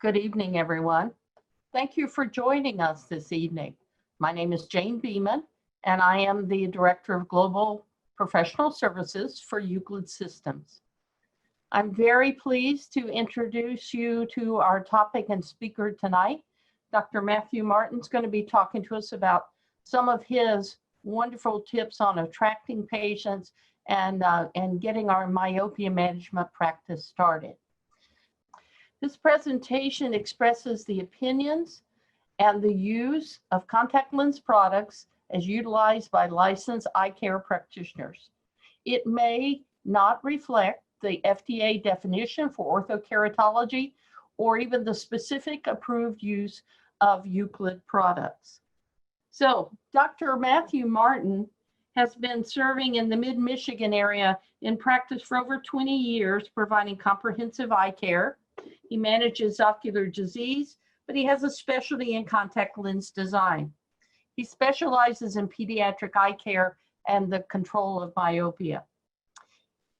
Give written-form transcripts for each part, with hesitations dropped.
Good evening, everyone. Thank you for joining us this evening. My name is Jane Beeman, and I am the Director of Global Professional Services for Euclid Systems. I'm very pleased to introduce you to our topic and speaker tonight. Dr. Matthew Martin's going to be talking to us about some of his wonderful tips on attracting patients and getting our myopia management practice started. This presentation expresses the opinions and the use of contact lens products as utilized by licensed eye care practitioners. It may not reflect the FDA definition for orthokeratology or even the specific approved use of Euclid products. So, Dr. Matthew Martin has been serving in the mid-Michigan area in practice for over 20 years, providing comprehensive eye care. He manages ocular disease, but he has a specialty in contact lens design. He specializes in pediatric eye care and the control of myopia.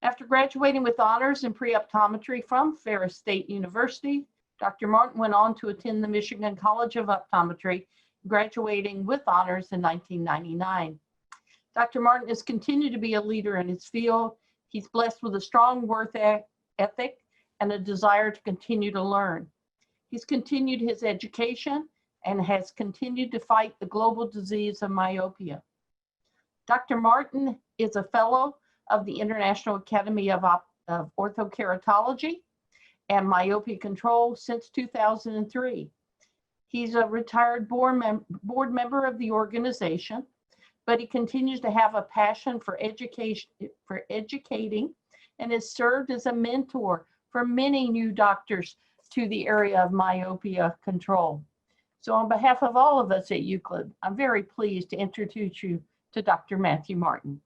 After graduating with honors in pre-optometry from Ferris State University, Dr. Martin went on to attend the Michigan College of Optometry, graduating with honors in 1999. Dr. Martin has continued to be a leader in his field. He's blessed with a strong work ethic and a desire to continue to learn. He's continued his education and has continued to fight the global disease of myopia. Dr. Martin is a fellow of the International Academy of Orthokeratology and Myopia Control since 2003. He's a retired board member of the organization, but he continues to have a passion for educating and has served as a mentor for many new doctors to the area of myopia control. So on behalf of all of us at Euclid, I'm very pleased to introduce you to Dr. Matthew Martin.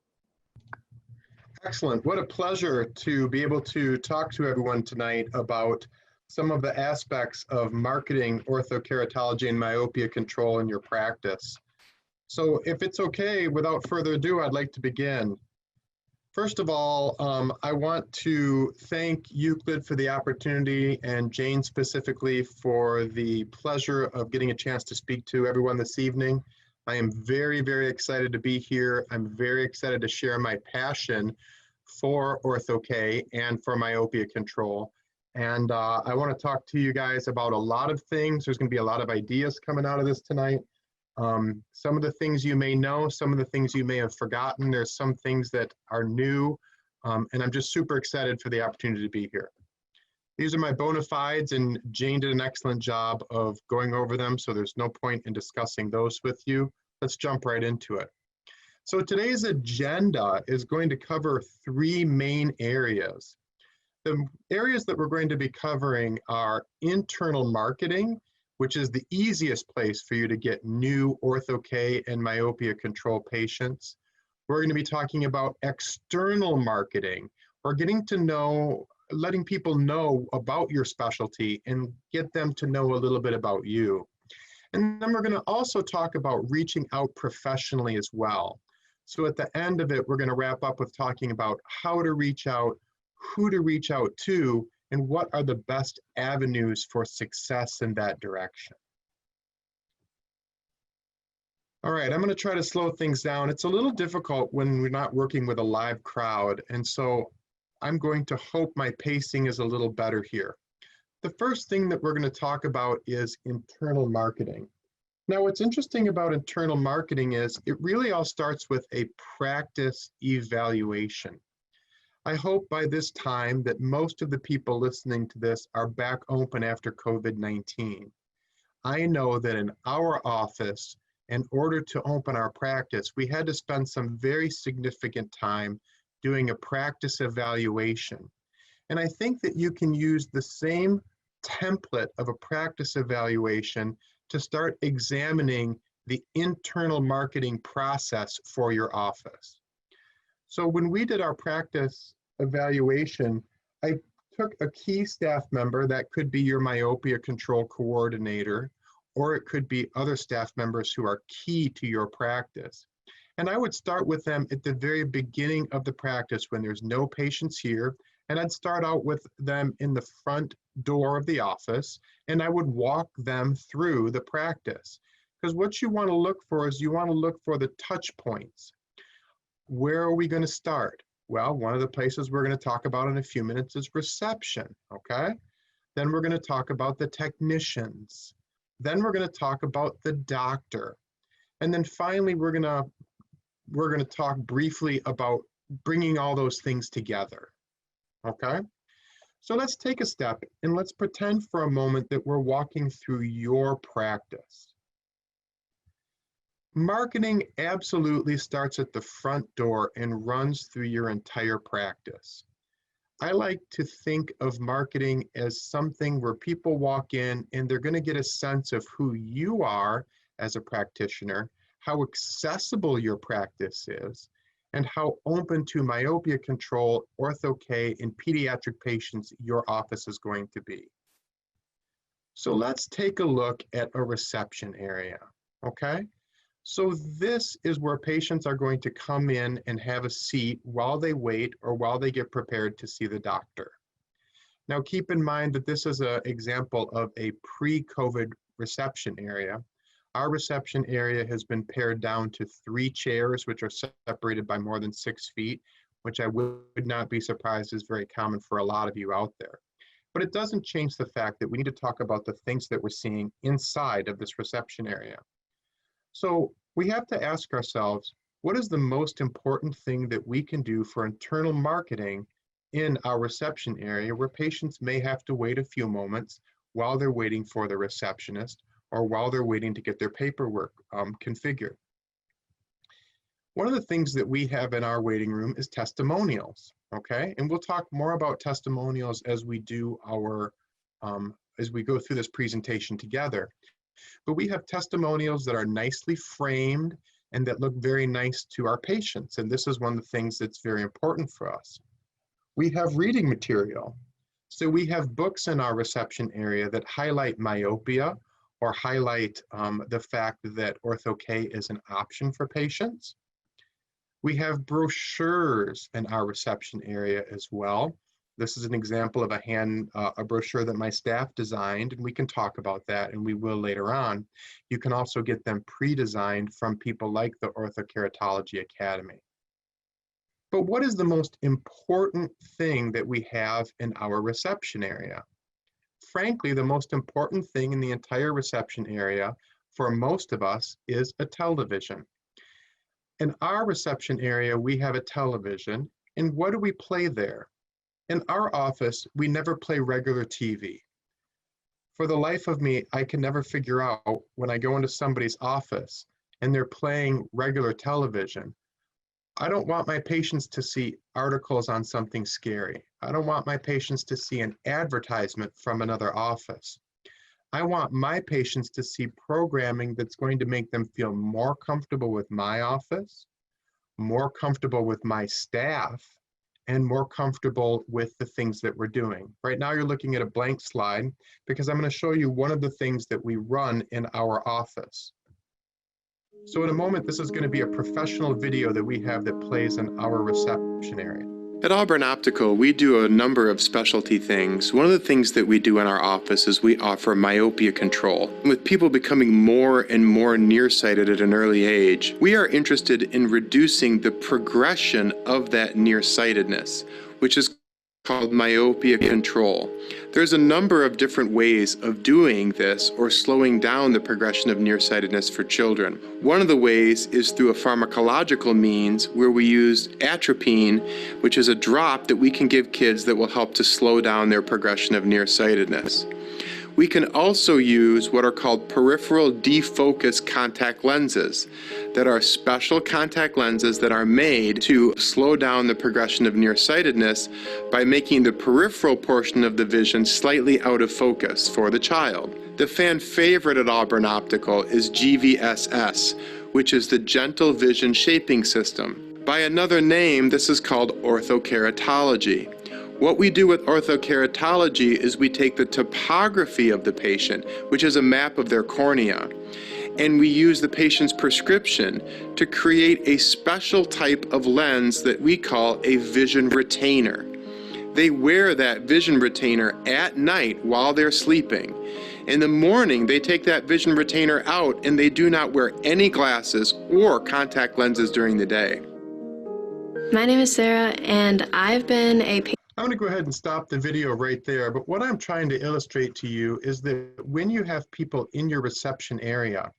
Excellent. What a pleasure to be able to talk to everyone tonight about some of the aspects of marketing orthokeratology and myopia control in your practice. So if it's okay, without further ado, I'd like to begin. First of all, I want to thank Euclid for the opportunity and Jane specifically for the pleasure of getting a chance to speak to everyone this evening. I am very, very excited to be here. I'm very excited to share my passion for Ortho-K and for myopia control. And I want to talk to you guys about a lot of things. There's going to be a lot of ideas coming out of this tonight. Some of the things you may know, some of the things you may have forgotten. There's some things that are new, and I'm just super excited for the opportunity to be here. These are my bona fides, and Jane did an excellent job of going over them, so there's no point in discussing those with you. Let's jump right into it. So today's agenda is going to cover three main areas. The areas that we're going to be covering are internal marketing, which is the easiest place for you to get new Ortho-K and myopia control patients. We're going to be talking about external marketing, or getting to know, letting people know about your specialty and get them to know a little bit about you. And then we're going to also talk about reaching out professionally as well. So at the end of it, we're going to wrap up with talking about how to reach out, who to reach out to, and what are the best avenues for success in that direction. All right, I'm going to try to slow things down. It's a little difficult when we're not working with a live crowd, and so I'm going to hope my pacing is a little better here. The first thing that we're going to talk about is internal marketing. Now, what's interesting about internal marketing is it really all starts with a practice evaluation. I hope by this time that most of the people listening to this are back open after COVID-19. I know that in our office, in order to open our practice, we had to spend some very significant time doing a practice evaluation. And I think that you can use the same template of a practice evaluation to start examining the internal marketing process for your office. So when we did our practice evaluation, I took a key staff member, that could be your myopia control coordinator, or it could be other staff members who are key to your practice. And I would start with them at the very beginning of the practice when there's no patients here, And I'd start out with them in the front door of the office, and I would walk them through the practice. Because what you want to look for is you want to look for the touch points. Where are we going to start? Well, one of the places we're going to talk about in a few minutes is reception, okay? Then we're going to talk about the technicians. Then we're going to talk about the doctor. And then finally, we're going to talk briefly about bringing all those things together, okay? So let's take a step and let's pretend for a moment that we're walking through your practice. Marketing absolutely starts at the front door and runs through your entire practice. I like to think of marketing as something where people walk in and they're going to get a sense of who you are as a practitioner, how accessible your practice is, and how open to myopia control, Ortho-K, and pediatric patients your office is going to be. So let's take a look at a reception area, okay? So this is where patients are going to come in and have a seat while they wait or while they get prepared to see the doctor. Now keep in mind that this is an example of a pre-COVID reception area. Our reception area has been pared down to 3 chairs, which are separated by more than 6 feet, which I would not be surprised is very common for a lot of you out there. But it doesn't change the fact that we need to talk about the things that we're seeing inside of this reception area. So we have to ask ourselves, what is the most important thing that we can do for internal marketing in our reception area where patients may have to wait a few moments while they're waiting for the receptionist or while they're waiting to get their paperwork configured? One of the things that we have in our waiting room is testimonials, okay? And we'll talk more about testimonials as we do our, as we go through this presentation together. But we have testimonials that are nicely framed and that look very nice to our patients. And this is one of the things that's very important for us. We have reading material. So we have books in our reception area that highlight myopia or highlight the fact that Ortho-K is an option for patients. We have brochures in our reception area as well. This is an example of a brochure that my staff designed, and we can talk about that, and we will later on. You can also get them pre-designed from people like the Orthokeratology Academy. But what is the most important thing that we have in our reception area? Frankly, the most important thing in the entire reception area for most of us is a television. In our reception area, we have a television, and what do we play there? In our office, we never play regular TV. For the life of me, I can never figure out when I go into somebody's office and they're playing regular television. I don't want my patients to see articles on something scary. I don't want my patients to see an advertisement from another office. I want my patients to see programming that's going to make them feel more comfortable with my office, more comfortable with my staff, and more comfortable with the things that we're doing. Right now you're looking at a blank slide because I'm going to show you one of the things that we run in our office. So in a moment, this is going to be a professional video that we have that plays in our reception area. At Auburn Optical, we do a number of specialty things. One of the things that we do in our office is we offer myopia control. With people becoming more and more nearsighted at an early age, we are interested in reducing the progression of that nearsightedness, which is called myopia control. There's a number of different ways of doing this or slowing down the progression of nearsightedness for children. One of the ways is through a pharmacological means where we use atropine, which is a drop that we can give kids that will help to slow down their progression of nearsightedness. We can also use what are called peripheral defocus contact lenses that are special contact lenses that are made to slow down the progression of nearsightedness by making the peripheral portion of the vision slightly out of focus for the child. The fan favorite at Auburn Optical is GVSS, which is the Gentle Vision Shaping System. By another name, this is called orthokeratology. What we do with orthokeratology is we take the topography of the patient, which is a map of their cornea, and we use the patient's prescription to create a special type of lens that we call a vision retainer. They wear that vision retainer at night while they're sleeping. In the morning, they take that vision retainer out and they do not wear any glasses or contact lenses during the day. My name is Sarah, and I've been a patient. I'm going to go ahead and stop the video right there, but what I'm trying to illustrate to you is that when you have people in your reception area,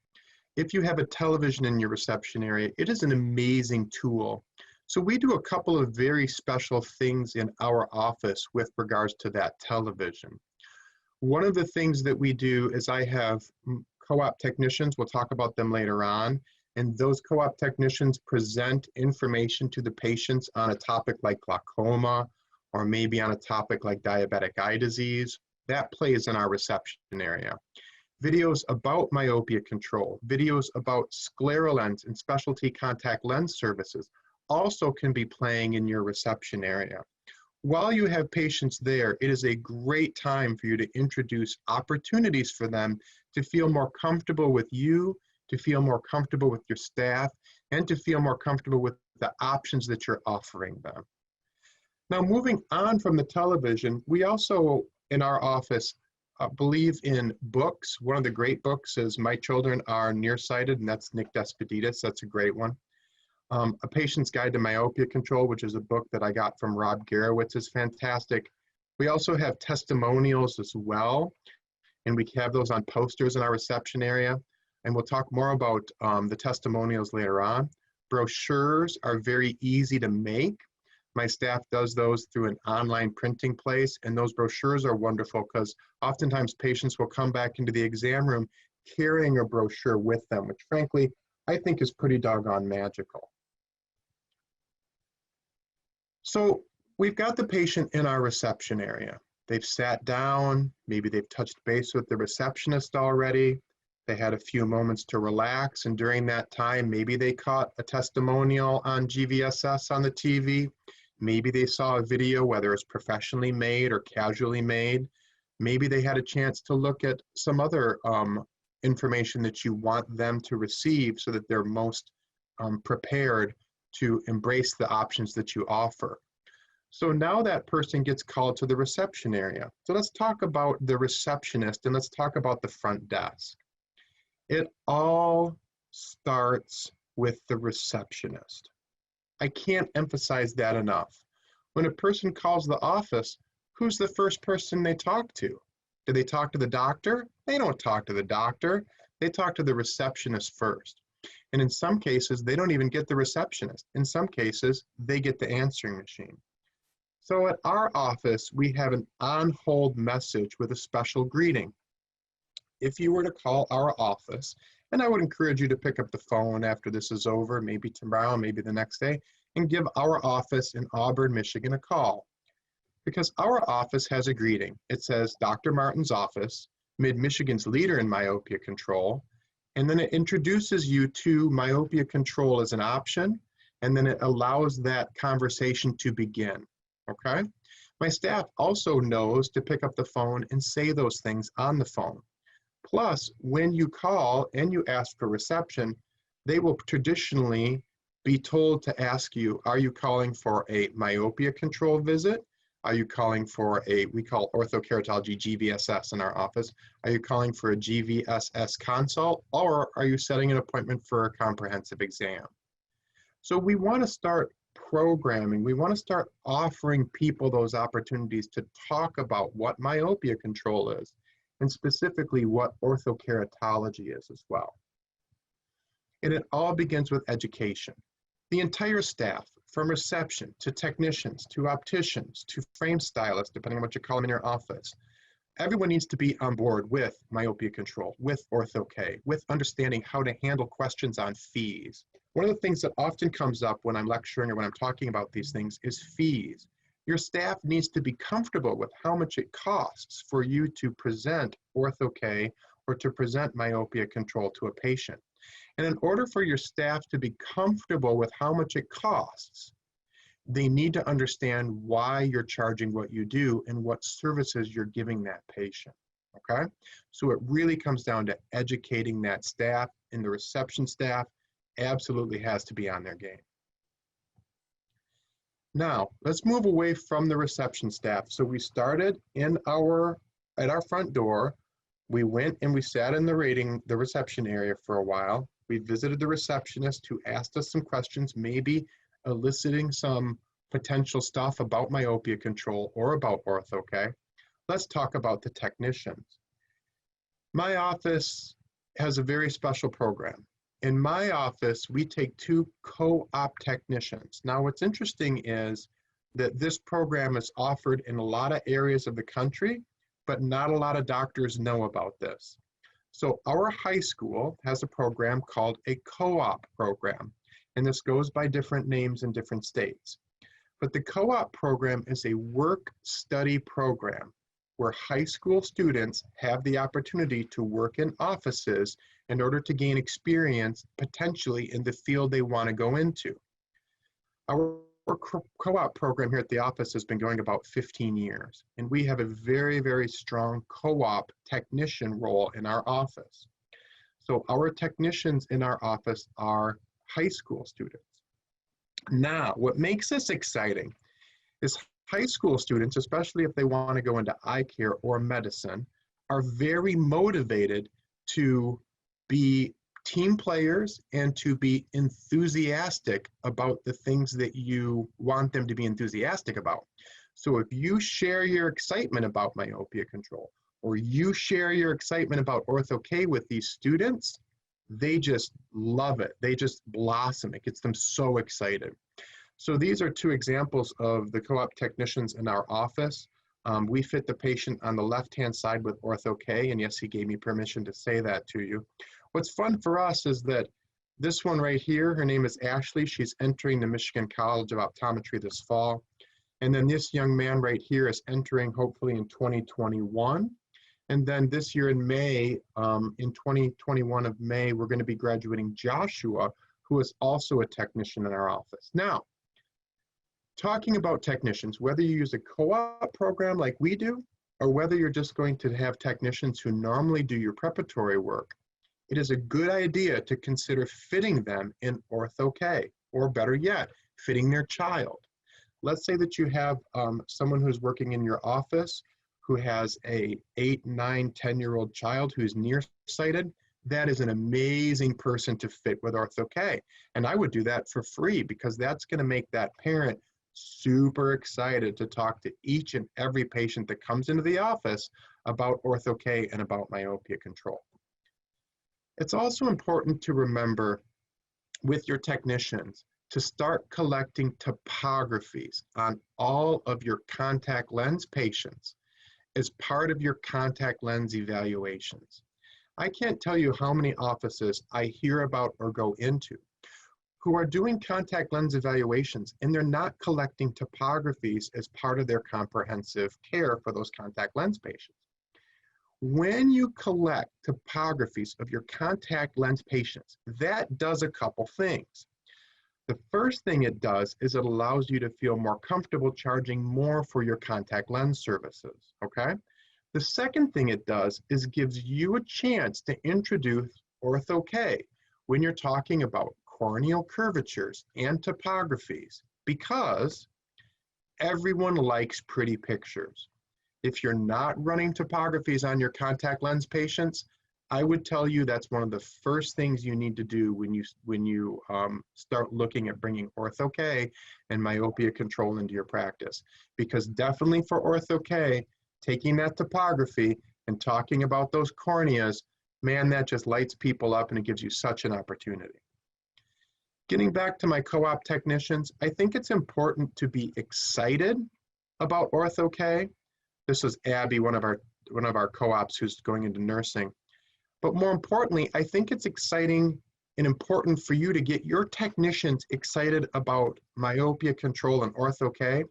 if you have a television in your reception area, it is an amazing tool. So we do a couple of very special things in our office with regards to that television. One of the things that we do is I have co-op technicians, we'll talk about them later on, and those co-op technicians present information to the patients on a topic like glaucoma, or maybe on a topic like diabetic eye disease. That plays in our reception area. Videos about myopia control, videos about scleral lens and specialty contact lens services also can be playing in your reception area. While you have patients there, it is a great time for you to introduce opportunities for them to feel more comfortable with you, to feel more comfortable with your staff, and to feel more comfortable with the options that you're offering them. Now, moving on from the television, we also, in our office, believe in books. One of the great books is My Children Are Nearsighted, and that's Nick Despeditis. That's a great one. A Patient's Guide to Myopia Control, which is a book that I got from Rob Garowitz, is fantastic. We also have testimonials as well, and we have those on posters in our reception area. And we'll talk more about the testimonials later on. Brochures are very easy to make. My staff does those through an online printing place, and those brochures are wonderful because oftentimes patients will come back into the exam room carrying a brochure with them, which frankly, I think is pretty doggone magical. So we've got the patient in our reception area. They've sat down, maybe they've touched base with the receptionist already. They had a few moments to relax, and during that time, maybe they caught a testimonial on GVSS on the TV. Maybe they saw a video, whether it's professionally made or casually made. Maybe they had a chance to look at some other information that you want them to receive so that they're most prepared to embrace the options that you offer. So now that person gets called to the reception area. So let's talk about the receptionist and let's talk about the front desk. It all starts with the receptionist. I can't emphasize that enough. When a person calls the office, who's the first person they talk to? Do they talk to the doctor? They don't talk to the doctor. They talk to the receptionist first. And in some cases, they don't even get the receptionist. In some cases, they get the answering machine. So at our office, we have an on-hold message with a special greeting. If you were to call our office, and I would encourage you to pick up the phone after this is over, maybe tomorrow, maybe the next day, and give our office in Auburn, Michigan a call. Because our office has a greeting. It says, Dr. Martin's office, Mid-Michigan's leader in myopia control, and then it introduces you to myopia control as an option, and then it allows that conversation to begin, okay? My staff also knows to pick up the phone and say those things on the phone. Plus, when you call and you ask for reception, they will traditionally be told to ask you, are you calling for a myopia control visit? Are you calling for we call orthokeratology GVSS in our office. Are you calling for a GVSS consult, or are you setting an appointment for a comprehensive exam? So we want to start programming. We want to start offering people those opportunities to talk about what myopia control is, and specifically what orthokeratology is as well. And it all begins with education. The entire staff, from reception to technicians, to opticians, to frame stylists, depending on what you call them in your office, everyone needs to be on board with myopia control, with Ortho-K, with understanding how to handle questions on fees. One of the things that often comes up when I'm lecturing or when I'm talking about these things is fees. Your staff needs to be comfortable with how much it costs for you to present Ortho-K or to present myopia control to a patient. And in order for your staff to be comfortable with how much it costs, they need to understand why you're charging what you do and what services you're giving that patient, okay? So it really comes down to educating that staff, and the reception staff absolutely has to be on their game. Now, let's move away from the reception staff. So we started at our front door. We went and we sat in the reception area for a while. We visited the receptionist who asked us some questions, maybe eliciting some potential stuff about myopia control or about Ortho-K. Let's talk about the technicians. My office has a very special program. In my office, we take 2 co-op technicians. Now, what's interesting is that this program is offered in a lot of areas of the country, but not a lot of doctors know about this. So our high school has a program called a co-op program, and this goes by different names in different states. But the co-op program is a work-study program where high school students have the opportunity to work in offices in order to gain experience potentially in the field they want to go into. Our co-op program here at the office has been going about 15 years, and we have a very, very strong co-op technician role in our office. So our technicians in our office are high school students. Now, what makes this exciting is high school students, especially if they want to go into eye care or medicine, are very motivated to be team players and to be enthusiastic about the things that you want them to be enthusiastic about. So if you share your excitement about myopia control, or you share your excitement about Ortho-K with these students, they just love it. They just blossom. It gets them so excited. So these are 2 examples of the co-op technicians in our office. We fit the patient on the left-hand side with Ortho-K, and yes, he gave me permission to say that to you. What's fun for us is that this one right here, her name is Ashley. She's entering the Michigan College of Optometry this fall. And then this young man right here is entering hopefully in 2021. And then this year in May, in 2021 of May, we're going to be graduating Joshua, who is also a technician in our office. Now, talking about technicians, whether you use a co-op program like we do, or whether you're just going to have technicians who normally do your preparatory work, it is a good idea to consider fitting them in Ortho-K, or better yet, fitting their child. Let's say that you have someone who's working in your office who has a 8, 9, 10-year-old child who's nearsighted. That is an amazing person to fit with Ortho-K. And I would do that for free because that's going to make that parent super excited to talk to each and every patient that comes into the office about Ortho-K and about myopia control. It's also important to remember with your technicians to start collecting topographies on all of your contact lens patients as part of your contact lens evaluations. I can't tell you how many offices I hear about or go into who are doing contact lens evaluations and they're not collecting topographies as part of their comprehensive care for those contact lens patients. When you collect topographies of your contact lens patients, that does a couple things. The first thing it does is it allows you to feel more comfortable charging more for your contact lens services, okay? The second thing it does is gives you a chance to introduce Ortho-K when you're talking about corneal curvatures and topographies, because everyone likes pretty pictures. If you're not running topographies on your contact lens patients, I would tell you that's one of the first things you need to do when you start looking at bringing Ortho-K and myopia control into your practice. Because definitely for Ortho-K, taking that topography and talking about those corneas, man, that just lights people up and it gives you such an opportunity. Getting back to my co-op technicians, I think it's important to be excited about Ortho-K. This is Abby, one of our co-ops who's going into nursing. But more importantly, I think it's exciting and important for you to get your technicians excited about myopia control and Ortho-K,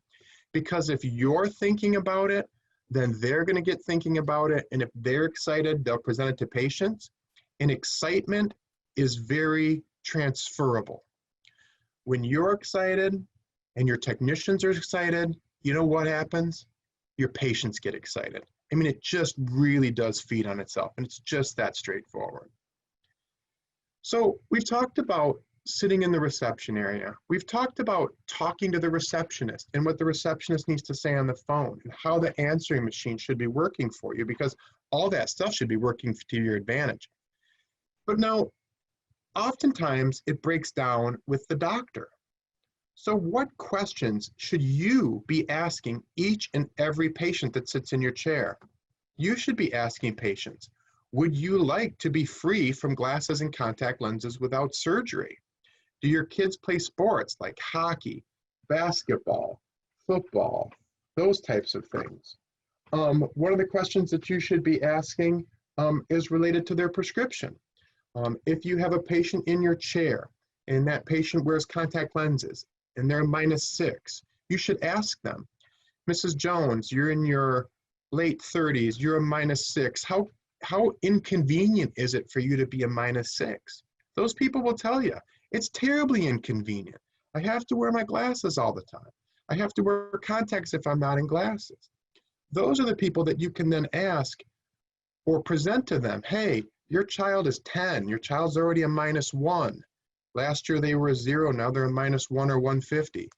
because if you're thinking about it, then they're going to get thinking about it. And if they're excited, they'll present it to patients. And excitement is very transferable. When you're excited and your technicians are excited, you know what happens? Your patients get excited. I mean, it just really does feed on itself, and it's just that straightforward. So we've talked about sitting in the reception area. We've talked about talking to the receptionist and what the receptionist needs to say on the phone and how the answering machine should be working for you, because all that stuff should be working to your advantage. But now, oftentimes it breaks down with the doctor. So what questions should you be asking each and every patient that sits in your chair? You should be asking patients, would you like to be free from glasses and contact lenses without surgery? Do your kids play sports like hockey, basketball, football, those types of things? One of the questions that you should be asking is related to their prescription. If you have a patient in your chair and that patient wears contact lenses and they're -6, you should ask them, Mrs. Jones, you're in your late 30s, you're a -6. How inconvenient is it for you to be a -6? Those people will tell you, it's terribly inconvenient. I have to wear my glasses all the time. I have to wear contacts if I'm not in glasses. Those are the people that you can then ask or present to them, hey, your child is 10, your child's already a -1. Last year they were a 0, now they're a -1 or 150.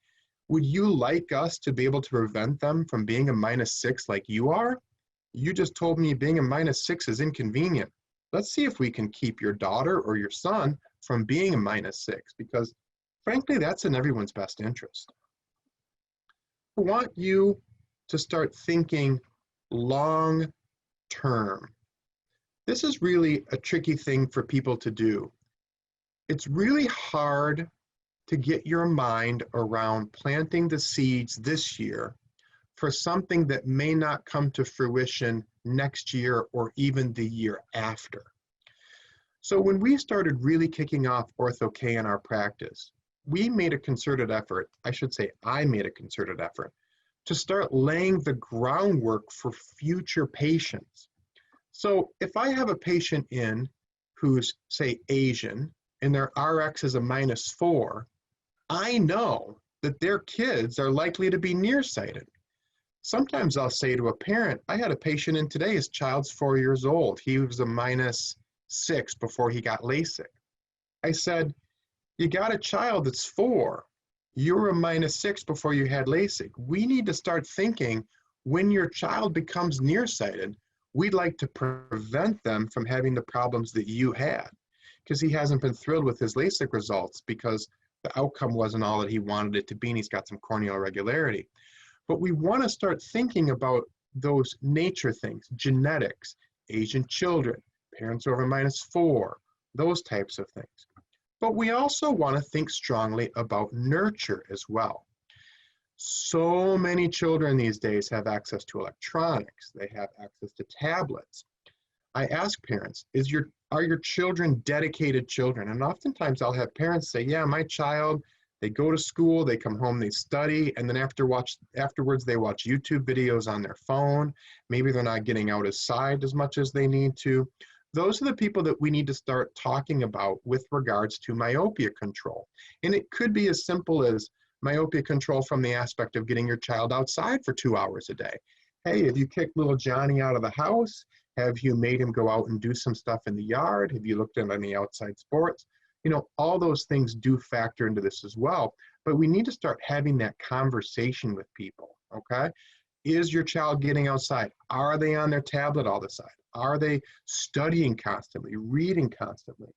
Would you like us to be able to prevent them from being a -6 like you are? You just told me being a -6 is inconvenient. Let's see if we can keep your daughter or your son from being a -6, because frankly, that's in everyone's best interest. I want you to start thinking long term. This is really a tricky thing for people to do. It's really hard to get your mind around planting the seeds this year for something that may not come to fruition next year or even the year after. So when we started really kicking off Ortho-K in our practice, we made a concerted effort, I should say I made a concerted effort, to start laying the groundwork for future patients. So if I have a patient in who's, say, Asian, and their RX is a -4, I know that their kids are likely to be nearsighted. Sometimes I'll say to a parent, I had a patient in today, his child's 4 years old. He was a -6 before he got LASIK. I said, you got a child that's 4. You were a -6 before you had LASIK. We need to start thinking when your child becomes nearsighted, we'd like to prevent them from having the problems that you had, because he hasn't been thrilled with his LASIK results because the outcome wasn't all that he wanted it to be, and he's got some corneal irregularity. But we want to start thinking about those nature things, genetics, Asian children, parents over -4, those types of things. But we also want to think strongly about nurture as well. So many children these days have access to electronics. They have access to tablets. I ask parents, are your children dedicated children? And oftentimes I'll have parents say, yeah, my child, they go to school, they come home, they study, and then afterwards they watch YouTube videos on their phone. Maybe they're not getting outside as much as they need to. Those are the people that we need to start talking about with regards to myopia control. And it could be as simple as myopia control from the aspect of getting your child outside for 2 hours a day. Hey, have you kicked little Johnny out of the house? Have you made him go out and do some stuff in the yard? Have you looked at any outside sports? You know, all those things do factor into this as well, but we need to start having that conversation with people, okay? Is your child getting outside? Are they on their tablet all the time? Are they studying constantly, reading constantly?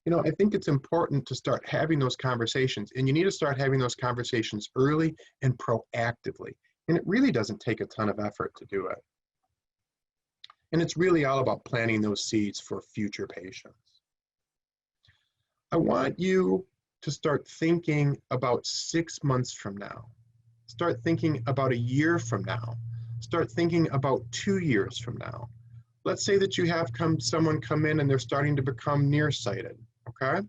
You know, I think it's important to start having those conversations, and you need to start having those conversations early and proactively. And it really doesn't take a ton of effort to do it. And it's really all about planting those seeds for future patients. I want you to start thinking about 6 months from now. Start thinking about a year from now. Start thinking about 2 years from now. Let's say that you have someone come in and they're starting to become nearsighted, okay?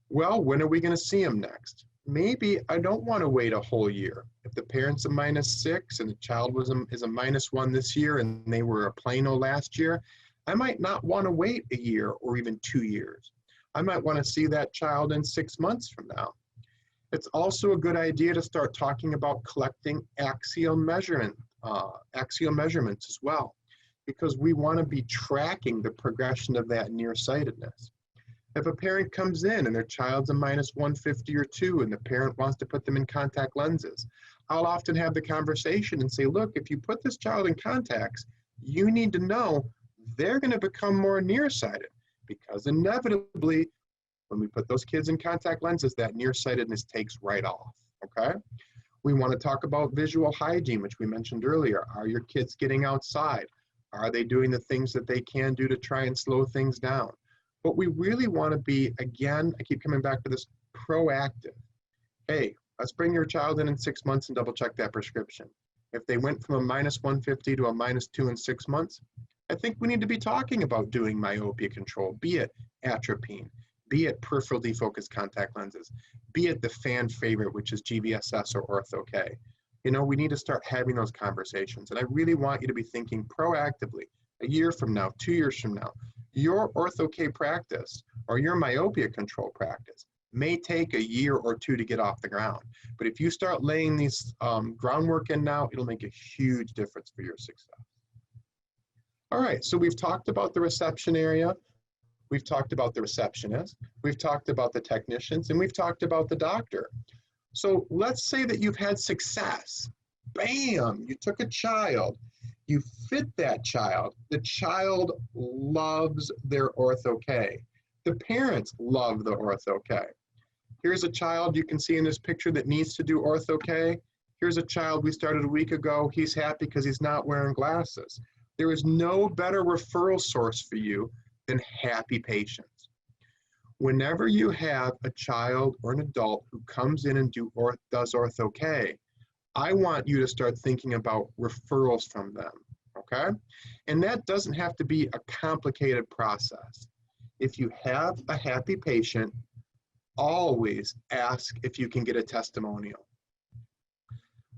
Well, when are we going to see them next? Maybe I don't want to wait a whole year. If the parent's a -6 and the child is a -1 this year and they were a plano last year, I might not want to wait a year or even 2 years. I might want to see that child in 6 months from now. It's also a good idea to start talking about collecting axial measurements as well, because we want to be tracking the progression of that nearsightedness. If a parent comes in and their child's a minus 150 or 2 and the parent wants to put them in contact lenses, I'll often have the conversation and say, look, if you put this child in contacts, you need to know they're going to become more nearsighted, because inevitably, when we put those kids in contact lenses, that nearsightedness takes right off, okay? We want to talk about visual hygiene, which we mentioned earlier. Are your kids getting outside? Are they doing the things that they can do to try and slow things down? But we really want to be, again, I keep coming back to this, proactive. Hey, let's bring your child in 6 months and double check that prescription. If they went from a minus 150 to a minus 2 in 6 months, I think we need to be talking about doing myopia control, be it atropine, be it peripheral defocus contact lenses, be it the fan favorite, which is GVSS or Ortho-K. You know, we need to start having those conversations. And I really want you to be thinking proactively, a year from now, 2 years from now, your Ortho-K practice or your myopia control practice may take a year or 2 to get off the ground. But if you start laying these groundwork in now, it'll make a huge difference for your success. All right, so we've talked about the reception area. We've talked about the receptionist. We've talked about the technicians, and we've talked about the doctor. So let's say that you've had success. Bam, you took a child. You fit that child. The child loves their Ortho-K. The parents love the Ortho-K. Here's a child you can see in this picture that needs to do Ortho-K. Here's a child we started a week ago. He's happy because he's not wearing glasses. There is no better referral source for you than happy patients. Whenever you have a child or an adult who comes in and does Ortho-K, I want you to start thinking about referrals from them, okay? And that doesn't have to be a complicated process. If you have a happy patient, always ask if you can get a testimonial.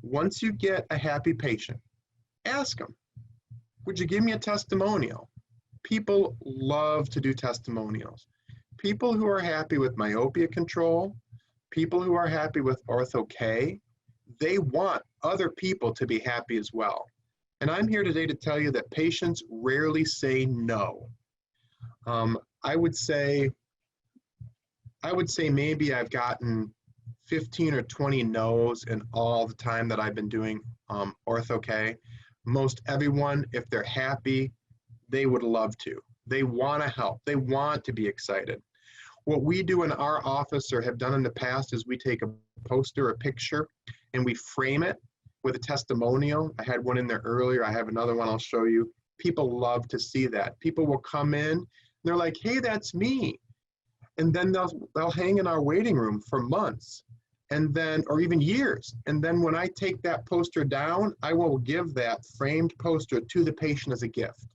Once you get a happy patient, ask them, would you give me a testimonial? People love to do testimonials. People who are happy with myopia control, people who are happy with Ortho-K, they want other people to be happy as well. And I'm here today to tell you that patients rarely say no. I would say maybe I've gotten 15 or 20 no's in all the time that I've been doing Ortho-K. Most everyone, if they're happy, they would love to. They want to help. They want to be excited. What we do in our office or have done in the past is we take a poster, a picture, and we frame it with a testimonial. I had one in there earlier. I have another one I'll show you. People love to see that. People will come in, and they're like, hey, that's me. And then they'll hang in our waiting room for months, and then, or even years. And then when I take that poster down, I will give that framed poster to the patient as a gift,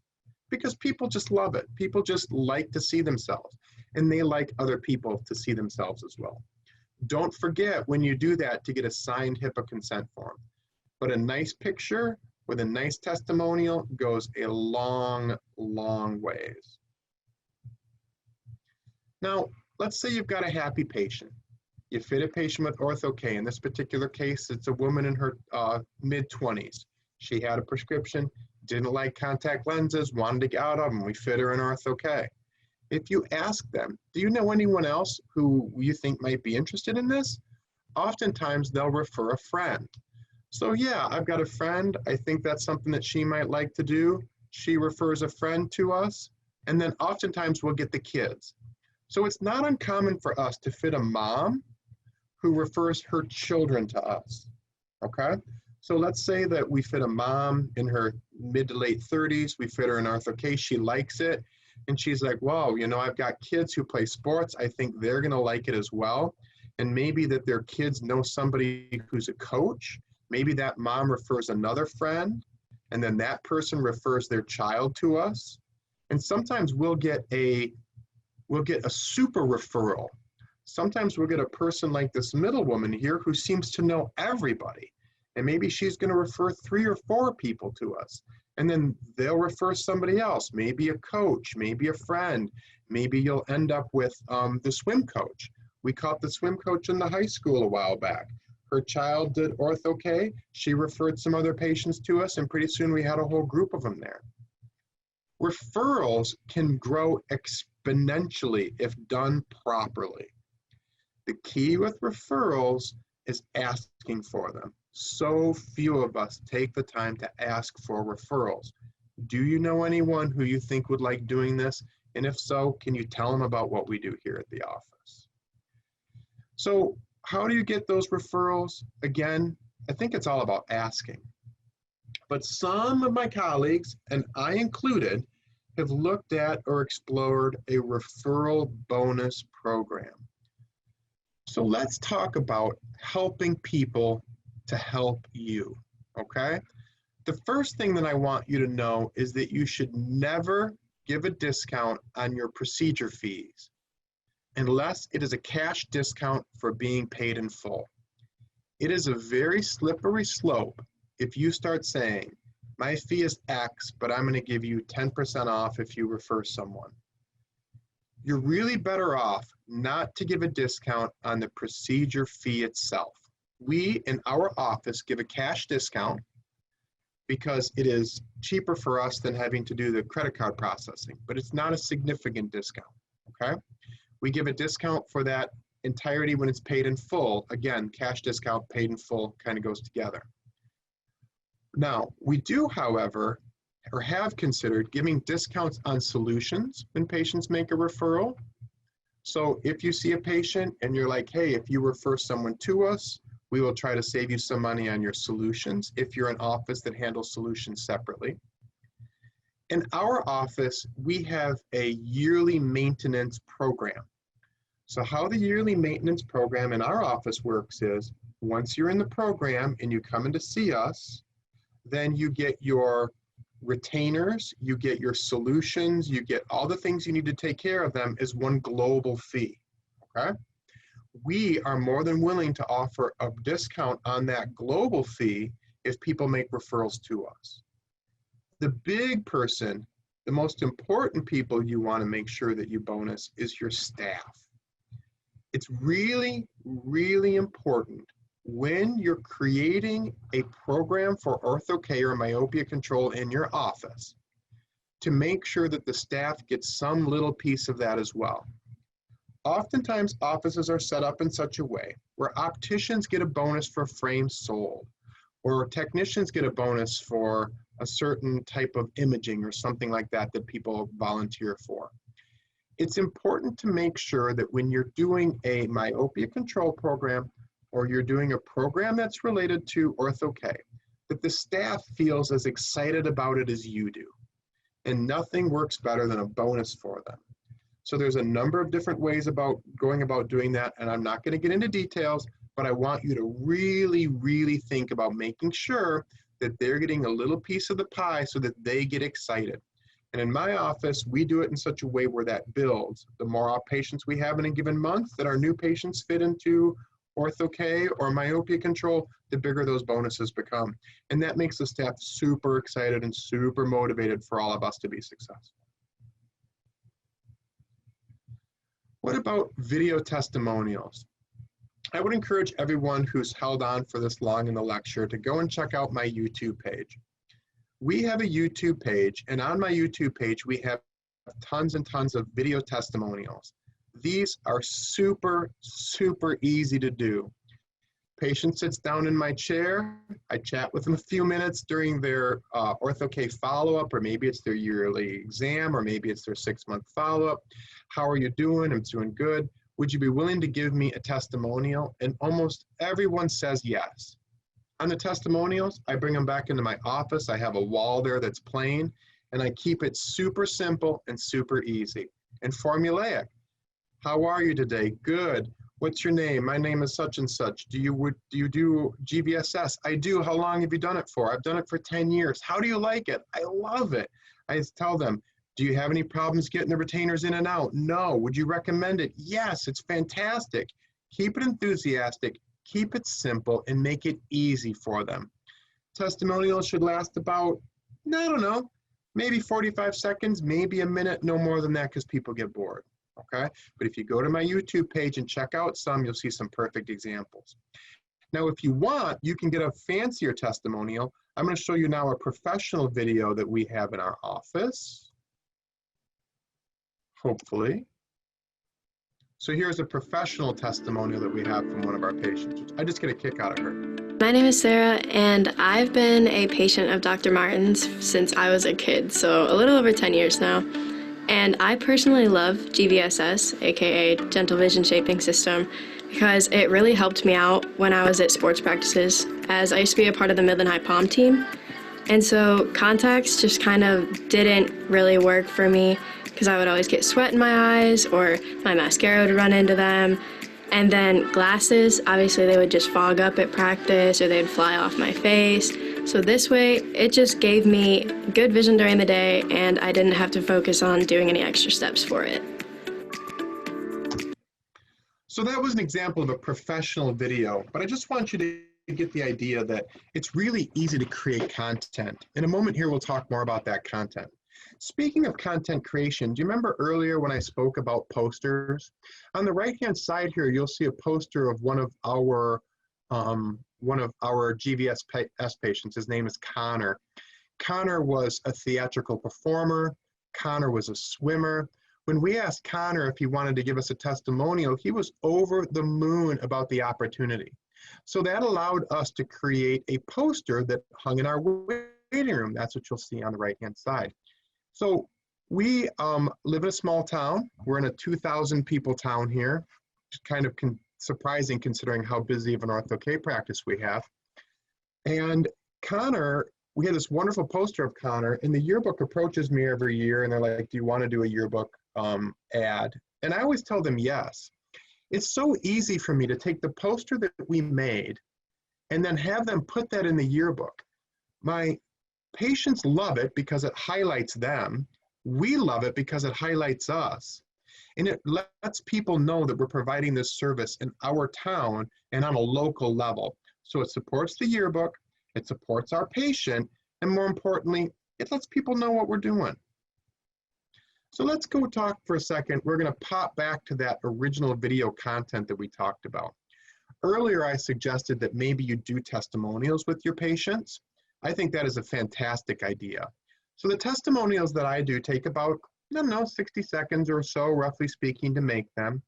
because people just love it. People just like to see themselves, and they like other people to see themselves as well. Don't forget when you do that to get a signed HIPAA consent form. But a nice picture with a nice testimonial goes a long, long ways. Now, let's say you've got a happy patient. You fit a patient with Ortho-K. In this particular case, it's a woman in her mid-20s. She had a prescription, didn't like contact lenses, wanted to get out of them. We fit her in Ortho-K. If you ask them, do you know anyone else who you think might be interested in this? Oftentimes they'll refer a friend. So yeah, I've got a friend. I think that's something that she might like to do. She refers a friend to us. And then oftentimes we'll get the kids. So it's not uncommon for us to fit a mom who refers her children to us, okay? So let's say that we fit a mom in her mid to late 30s. We fit her in Ortho-K. She likes it. And she's like, whoa, you know, I've got kids who play sports. I think they're going to like it as well. And maybe that their kids know somebody who's a coach. Maybe that mom refers another friend, and then that person refers their child to us. And sometimes we'll get a super referral. Sometimes we'll get a person like this middle woman here who seems to know everybody. And maybe she's going to refer 3 or 4 people to us. And then they'll refer somebody else, maybe a coach, maybe a friend. Maybe you'll end up with the swim coach. We caught the swim coach in the high school a while back. Her child did Ortho-K. She referred some other patients to us, and pretty soon we had a whole group of them there. Referrals can grow exponentially if done properly. The key with referrals is asking for them. So few of us take the time to ask for referrals. Do you know anyone who you think would like doing this? And if so, can you tell them about what we do here at the office? So how do you get those referrals? Again, I think it's all about asking. But some of my colleagues, and I included, have looked at or explored a referral bonus program. So let's talk about helping people to help you, okay? The first thing that I want you to know is that you should never give a discount on your procedure fees unless it is a cash discount for being paid in full. It is a very slippery slope if you start saying, my fee is X, but I'm going to give you 10% off if you refer someone. You're really better off not to give a discount on the procedure fee itself. We in our office give a cash discount because it is cheaper for us than having to do the credit card processing, but it's not a significant discount, okay? We give a discount for that entirety when it's paid in full. Again, cash discount, paid in full kind of goes together. Now, we do, however, or have considered giving discounts on solutions when patients make a referral. So if you see a patient and you're like, hey, if you refer someone to us, we will try to save you some money on your solutions if you're an office that handles solutions separately. In our office, we have a yearly maintenance program. So how the yearly maintenance program in our office works is, once you're in the program and you come in to see us, then you get your retainers, you get your solutions, you get all the things you need to take care of them as one global fee, okay? We are more than willing to offer a discount on that global fee if people make referrals to us. The big person, the most important people you want to make sure that you bonus is your staff. It's really, really important when you're creating a program for Ortho-K or myopia control in your office to make sure that the staff gets some little piece of that as well. Oftentimes, offices are set up in such a way where opticians get a bonus for frames sold, or technicians get a bonus for a certain type of imaging or something like that that people volunteer for. It's important to make sure that when you're doing a myopia control program or you're doing a program that's related to Ortho-K, that the staff feels as excited about it as you do. And nothing works better than a bonus for them. So there's a number of different ways about going about doing that, and I'm not going to get into details, but I want you to really, really think about making sure that they're getting a little piece of the pie so that they get excited. And in my office, we do it in such a way where that builds. The more patients we have in a given month that our new patients fit into Ortho-K or myopia control, the bigger those bonuses become. And that makes the staff super excited and super motivated for all of us to be successful. What about video testimonials? I would encourage everyone who's held on for this long in the lecture to go and check out my YouTube page. We have a YouTube page, and on my YouTube page, we have tons and tons of video testimonials. These are super, super easy to do. Patient sits down in my chair. I chat with them a few minutes during their Ortho-K follow-up, or maybe it's their yearly exam, or maybe it's their 6-month follow-up. How are you doing? I'm doing good. Would you be willing to give me a testimonial? And almost everyone says yes. On the testimonials, I bring them back into my office. I have a wall there that's plain, and I keep it super simple and super easy and formulaic. How are you today? Good. What's your name? My name is such and such. Do you do GVSS? I do. How long have you done it for? I've done it for 10 years. How do you like it? I love it. I tell them, do you have any problems getting the retainers in and out? No. Would you recommend it? Yes, it's fantastic. Keep it enthusiastic, keep it simple, and make it easy for them. Testimonials should last about, I don't know, maybe 45 seconds, maybe a minute, no more than that, because people get bored. Okay, but if you go to my YouTube page and check out some, you'll see some perfect examples. Now, if you want, you can get a fancier testimonial. I'm going to show you now a professional video that we have in our office. hopefully. So here's a professional testimonial that we have from one of our patients, which I just get a kick out of her. My name is Sarah, and I've been a patient of Dr. Martin's since I was a kid, so a little over 10 years now. And I personally love GVSS, aka Gentle Vision Shaping System, because it really helped me out when I was at sports practices, as I used to be a part of the Midland High Palm team. And so contacts just kind of didn't really work for me because I would always get sweat in my eyes or my mascara would run into them. And then glasses, obviously they would just fog up at practice or they'd fly off my face. So this way, it just gave me good vision during the day and I didn't have to focus on doing any extra steps for it. So that was an example of a professional video, but I just want you to get the idea that it's really easy to create content. In a moment here, we'll talk more about that content. Speaking of content creation, do you remember earlier when I spoke about posters? On the right-hand side here, you'll see a poster of one of our GVS patients. His name is Connor. Connor was a theatrical performer. Connor was a swimmer. When we asked Connor if he wanted to give us a testimonial, he was over the moon about the opportunity. So that allowed us to create a poster that hung in our waiting room. That's what you'll see on the right-hand side. So we live in a small town. We're in a 2,000 people town here. It's kind of surprising considering how busy of an Ortho-K practice we have. And Connor, we had this wonderful poster of Connor, and the yearbook approaches me every year and they're like, do you want to do a yearbook ad? And I always tell them yes. It's so easy for me to take the poster that we made and then have them put that in the yearbook. My patients love it because it highlights them. We love it because it highlights us. And it lets people know that we're providing this service in our town and on a local level. So it supports the yearbook, it supports our patient, and more importantly, it lets people know what we're doing. So let's go talk for a second. We're gonna pop back to that original video content that we talked about. Earlier, I suggested that maybe you do testimonials with your patients. I think that is a fantastic idea. So the testimonials that I do take about, I don't know, 60 seconds or so, roughly speaking, to make them.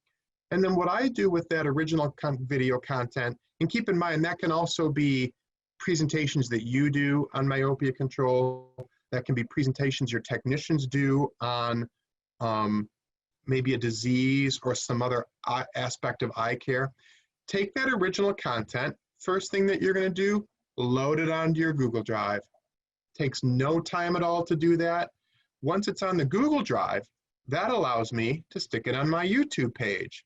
And then what I do with that original video content, and keep in mind, that can also be presentations that you do on myopia control. That can be presentations your technicians do on maybe a disease or some other aspect of eye care. Take that original content. First thing that you're gonna do, load it onto your Google Drive. Takes no time at all to do that. Once it's on the Google Drive, that allows me to stick it on my YouTube page.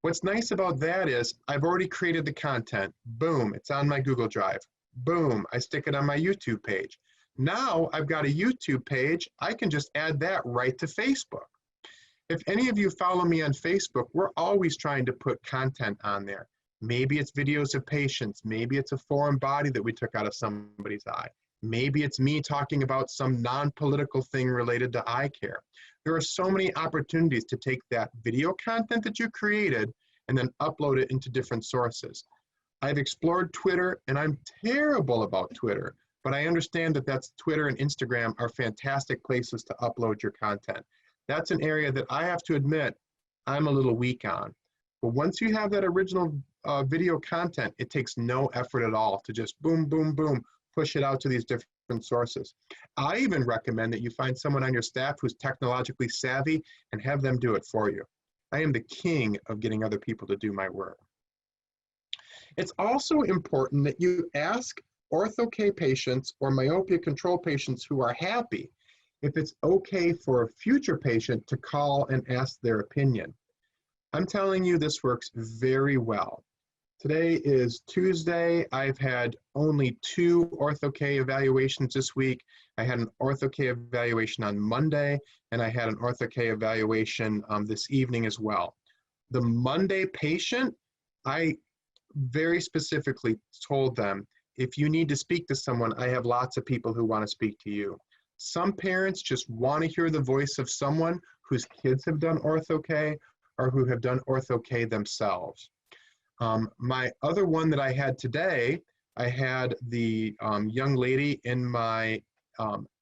What's nice about that is I've already created the content. Boom, it's on my Google Drive. Boom, I stick it on my YouTube page. Now I've got a YouTube page, I can just add that right to Facebook. If any of you follow me on Facebook, we're always trying to put content on there. Maybe it's videos of patients, maybe it's a foreign body that we took out of somebody's eye. Maybe it's me talking about some non-political thing related to eye care. There are so many opportunities to take that video content that you created and then upload it into different sources. I've explored Twitter and I'm terrible about Twitter, but I understand that that's Twitter and Instagram are fantastic places to upload your content. That's an area that I have to admit I'm a little weak on. But once you have that original video content, it takes no effort at all to just boom, boom, boom, push it out to these different sources. I even recommend that you find someone on your staff who's technologically savvy and have them do it for you. I am the king of getting other people to do my work. It's also important that you ask Ortho-K patients or myopia control patients who are happy if it's okay for a future patient to call and ask their opinion. I'm telling you, this works very well. Today is Tuesday. I've had only 2 Ortho-K evaluations this week. I had an Ortho-K evaluation on Monday, and I had an Ortho-K evaluation this evening as well. The Monday patient, I very specifically told them, if you need to speak to someone, I have lots of people who want to speak to you. Some parents just want to hear the voice of someone whose kids have done Ortho-K or who have done Ortho-K themselves. My other one that I had today, I had the young lady in my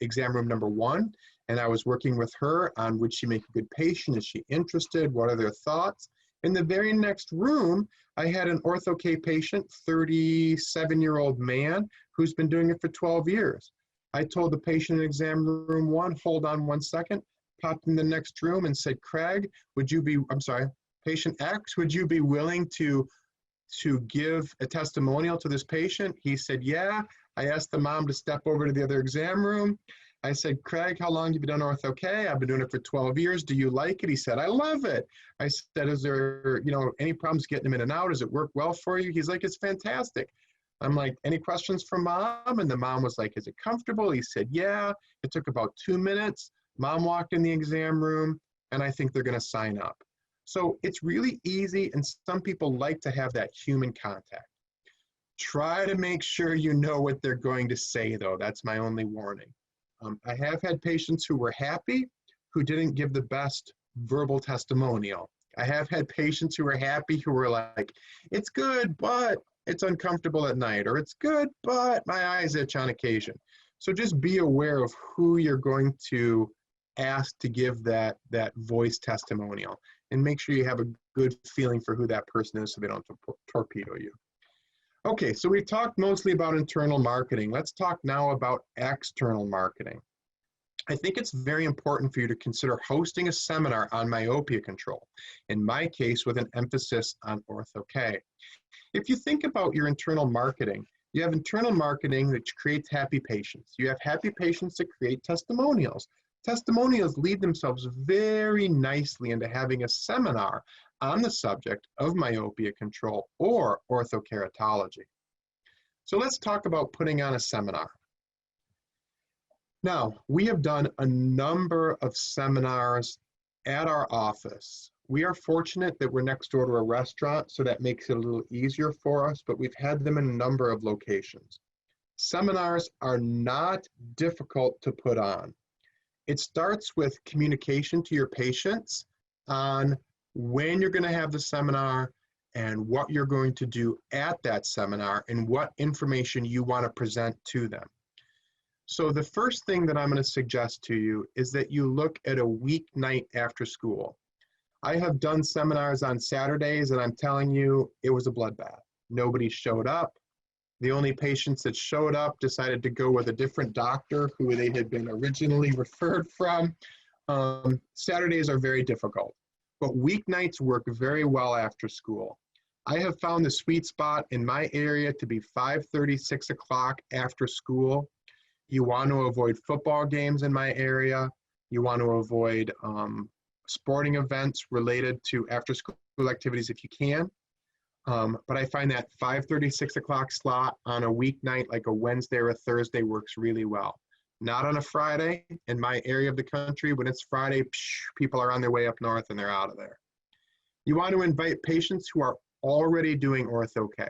exam room number 1, and I was working with her on would she make a good patient? Is she interested? What are their thoughts? In the very next room, I had an Ortho-K patient, 37-year-old man, who's been doing it for 12 years. I told the patient in exam room 1, hold on 1 second, popped in the next room and said, Craig, patient X, would you be willing to give a testimonial to this patient? He said, yeah. I asked the mom to step over to the other exam room. I said, Craig, how long have you been doing Ortho-K? I've been doing it for 12 years. Do you like it? He said, I love it. I said, is there, any problems getting him in and out? Does it work well for you? He's like, it's fantastic. I'm like, any questions from mom? And the mom was like, is it comfortable? He said, yeah. It took about 2 minutes. Mom walked in the exam room, and I think they're going to sign up. So it's really easy, and some people like to have that human contact. Try to make sure you know what they're going to say, though. That's my only warning. I have had patients who were happy who didn't give the best verbal testimonial. I have had patients who were happy who were like, it's good, but it's uncomfortable at night, or it's good, but my eyes itch on occasion. So just be aware of who you're going to ask to give that voice testimonial, and make sure you have a good feeling for who that person is so they don't torpedo you. Okay, so we've talked mostly about internal marketing. Let's talk now about external marketing. I think it's very important for you to consider hosting a seminar on myopia control, in my case with an emphasis on Ortho-K. If you think about your internal marketing, you have internal marketing that creates happy patients. You have happy patients that create testimonials. Testimonials lead themselves very nicely into having a seminar on the subject of myopia control or orthokeratology. So let's talk about putting on a seminar. Now, we have done a number of seminars at our office. We are fortunate that we're next door to a restaurant, so that makes it a little easier for us, but we've had them in a number of locations. Seminars are not difficult to put on. It starts with communication to your patients on when you're going to have the seminar and what you're going to do at that seminar and what information you want to present to them. So the first thing that I'm going to suggest to you is that you look at a weeknight after school. I have done seminars on Saturdays, and I'm telling you, it was a bloodbath. Nobody showed up. The only patients that showed up decided to go with a different doctor who they had been originally referred from. Saturdays are very difficult, but weeknights work very well after school. I have found the sweet spot in my area to be 5:30, 6 o'clock after school. You want to avoid football games in my area. You want to avoid sporting events related to after school activities if you can. But I find that 5:30, 6 o'clock slot on a weeknight, like a Wednesday or a Thursday, works really well. Not on a Friday. In my area of the country, when it's Friday, people are on their way up north and they're out of there. You want to invite patients who are already doing Ortho-K.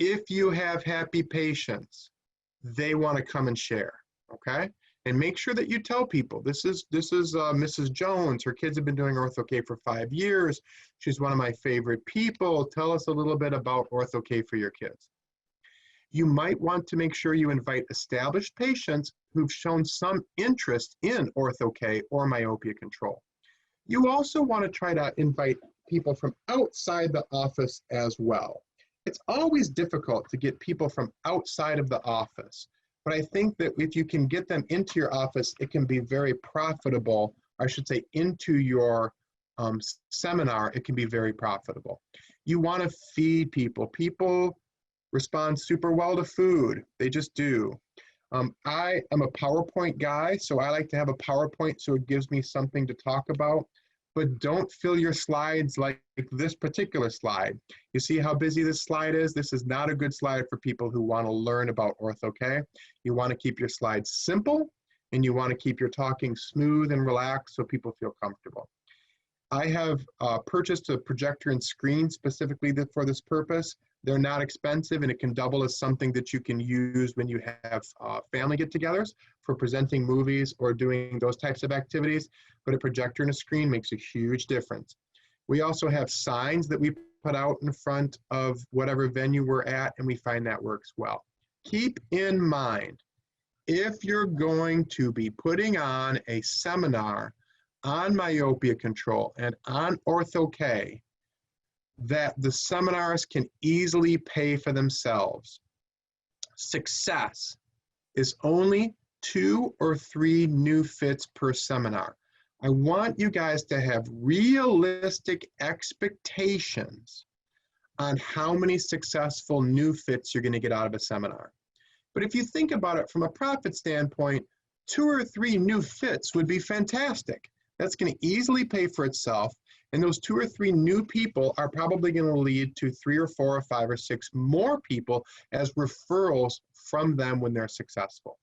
If you have happy patients, they want to come and share, okay? And make sure that you tell people, this is Mrs. Jones. Her kids have been doing Ortho-K for 5 years. She's one of my favorite people. Tell us a little bit about Ortho-K for your kids. You might want to make sure you invite established patients who've shown some interest in Ortho-K or myopia control. You also want to try to invite people from outside the office as well. It's always difficult to get people from outside of the office, but I think that if you can get them into your office, it can be very profitable. I should say into your seminar, it can be very profitable. You want to feed people. People respond super well to food. They just do. I am a PowerPoint guy, so I like to have a PowerPoint so it gives me something to talk about. But don't fill your slides like this particular slide. You see how busy this slide is? This is not a good slide for people who want to learn about Ortho-K. You want to keep your slides simple, and you want to keep your talking smooth and relaxed so people feel comfortable. I have purchased a projector and screen specifically for this purpose. They're not expensive, and it can double as something that you can use when you have family get-togethers for presenting movies or doing those types of activities. But a projector and a screen makes a huge difference. We also have signs that we put out in front of whatever venue we're at, and we find that works well. Keep in mind, if you're going to be putting on a seminar on myopia control and on Ortho-K, that the seminars can easily pay for themselves. Success is only 2 or 3 new fits per seminar. I want you guys to have realistic expectations on how many successful new fits you're going to get out of a seminar. But if you think about it from a profit standpoint, 2 or 3 new fits would be fantastic. That's going to easily pay for itself. And those 2 or 3 new people are probably going to lead to 3 or 4 or 5 or 6 more people as referrals from them when they're successful.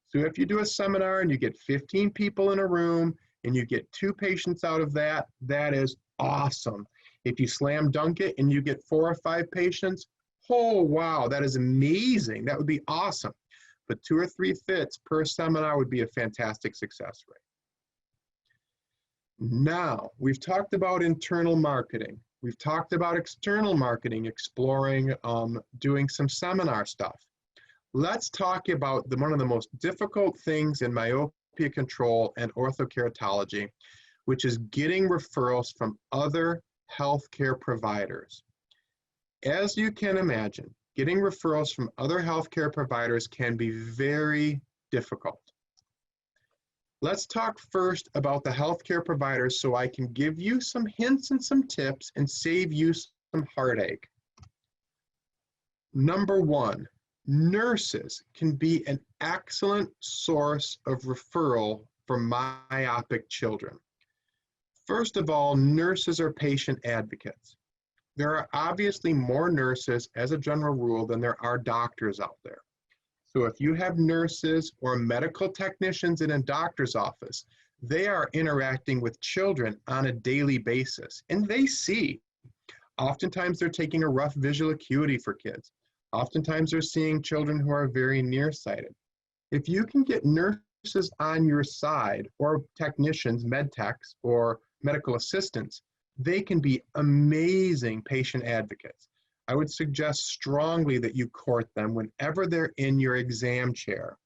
So if you do a seminar and you get 15 people in a room and you get 2 patients out of that, that is awesome. If you slam dunk it and you get 4 or 5 patients, oh wow, that is amazing. That would be awesome. But 2 or 3 fits per seminar would be a fantastic success rate. Now, we've talked about internal marketing. We've talked about external marketing, exploring, doing some seminar stuff. Let's talk about one of the most difficult things in myopia control and orthokeratology, which is getting referrals from other healthcare providers. As you can imagine, getting referrals from other healthcare providers can be very difficult. Let's talk first about the healthcare providers so I can give you some hints and some tips and save you some heartache. Number 1, nurses can be an excellent source of referral for myopic children. First of all, nurses are patient advocates. There are obviously more nurses as a general rule than there are doctors out there. So if you have nurses or medical technicians in a doctor's office, they are interacting with children on a daily basis, and they see. Oftentimes they're taking a rough visual acuity for kids. Oftentimes they're seeing children who are very nearsighted. If you can get nurses on your side, or technicians, med techs, or medical assistants, they can be amazing patient advocates. I would suggest strongly that you court them whenever they're in your exam chair.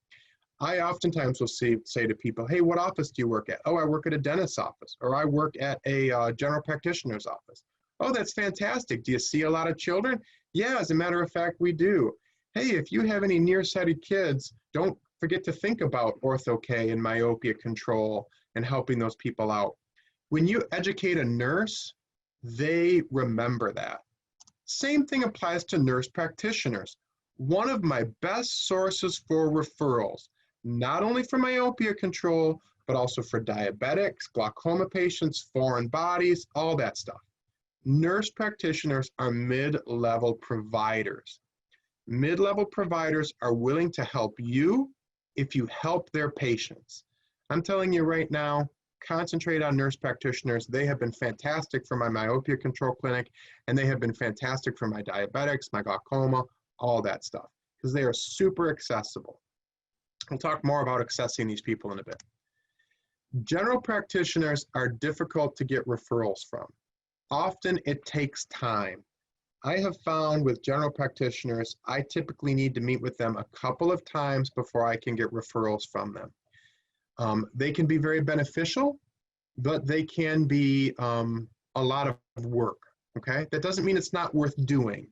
I oftentimes will say to people, hey, what office do you work at? Oh, I work at a dentist's office, or I work at a general practitioner's office. Oh, that's fantastic. Do you see a lot of children? Yeah, as a matter of fact, we do. Hey, if you have any nearsighted kids, don't forget to think about Ortho-K and myopia control and helping those people out. When you educate a nurse, they remember that. Same thing applies to nurse practitioners. One of my best sources for referrals, not only for myopia control, but also for diabetics, glaucoma patients, foreign bodies, all that stuff. Nurse practitioners are mid-level providers. Mid-level providers are willing to help you if you help their patients. I'm telling you right now, concentrate on nurse practitioners. They have been fantastic for my myopia control clinic, and they have been fantastic for my diabetics, my glaucoma, all that stuff, because they are super accessible. We'll talk more about accessing these people in a bit. General practitioners are difficult to get referrals from. Often it takes time. I have found with general practitioners, I typically need to meet with them a couple of times before I can get referrals from them. They can be very beneficial, but they can be a lot of work, okay? That doesn't mean it's not worth doing,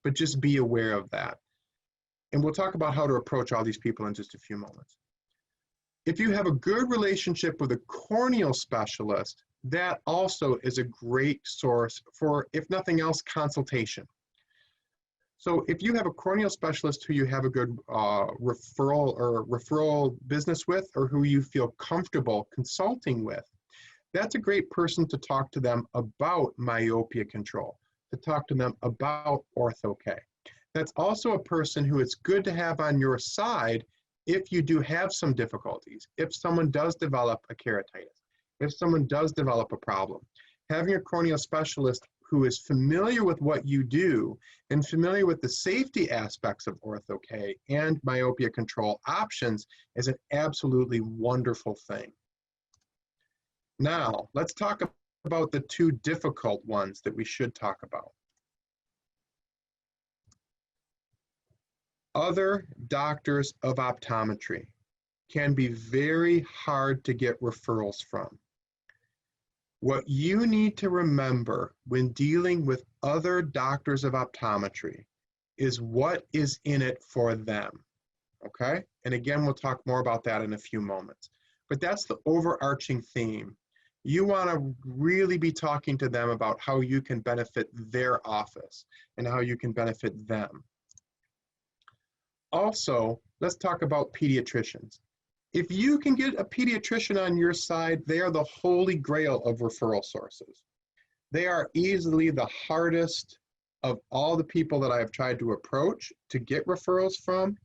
but just be aware of that. And we'll talk about how to approach all these people in just a few moments. If you have a good relationship with a corneal specialist, that also is a great source for, if nothing else, consultation. So if you have a corneal specialist who you have a good referral business with, or who you feel comfortable consulting with, that's a great person to talk to them about myopia control, to talk to them about Ortho-K. That's also a person who it's good to have on your side if you do have some difficulties, if someone does develop a keratitis, if someone does develop a problem. Having a corneal specialist who is familiar with what you do and familiar with the safety aspects of Ortho-K and myopia control options is an absolutely wonderful thing. Now, let's talk about the 2 difficult ones that we should talk about. other doctors of optometry can be very hard to get referrals from. What you need to remember when dealing with other doctors of optometry is what is in it for them, okay? And again, we'll talk more about that in a few moments. But that's the overarching theme. You want to really be talking to them about how you can benefit their office and how you can benefit them. Also, let's talk about pediatricians. If you can get a pediatrician on your side, they are the holy grail of referral sources. They are easily the hardest of all the people that I have tried to approach to get referrals from.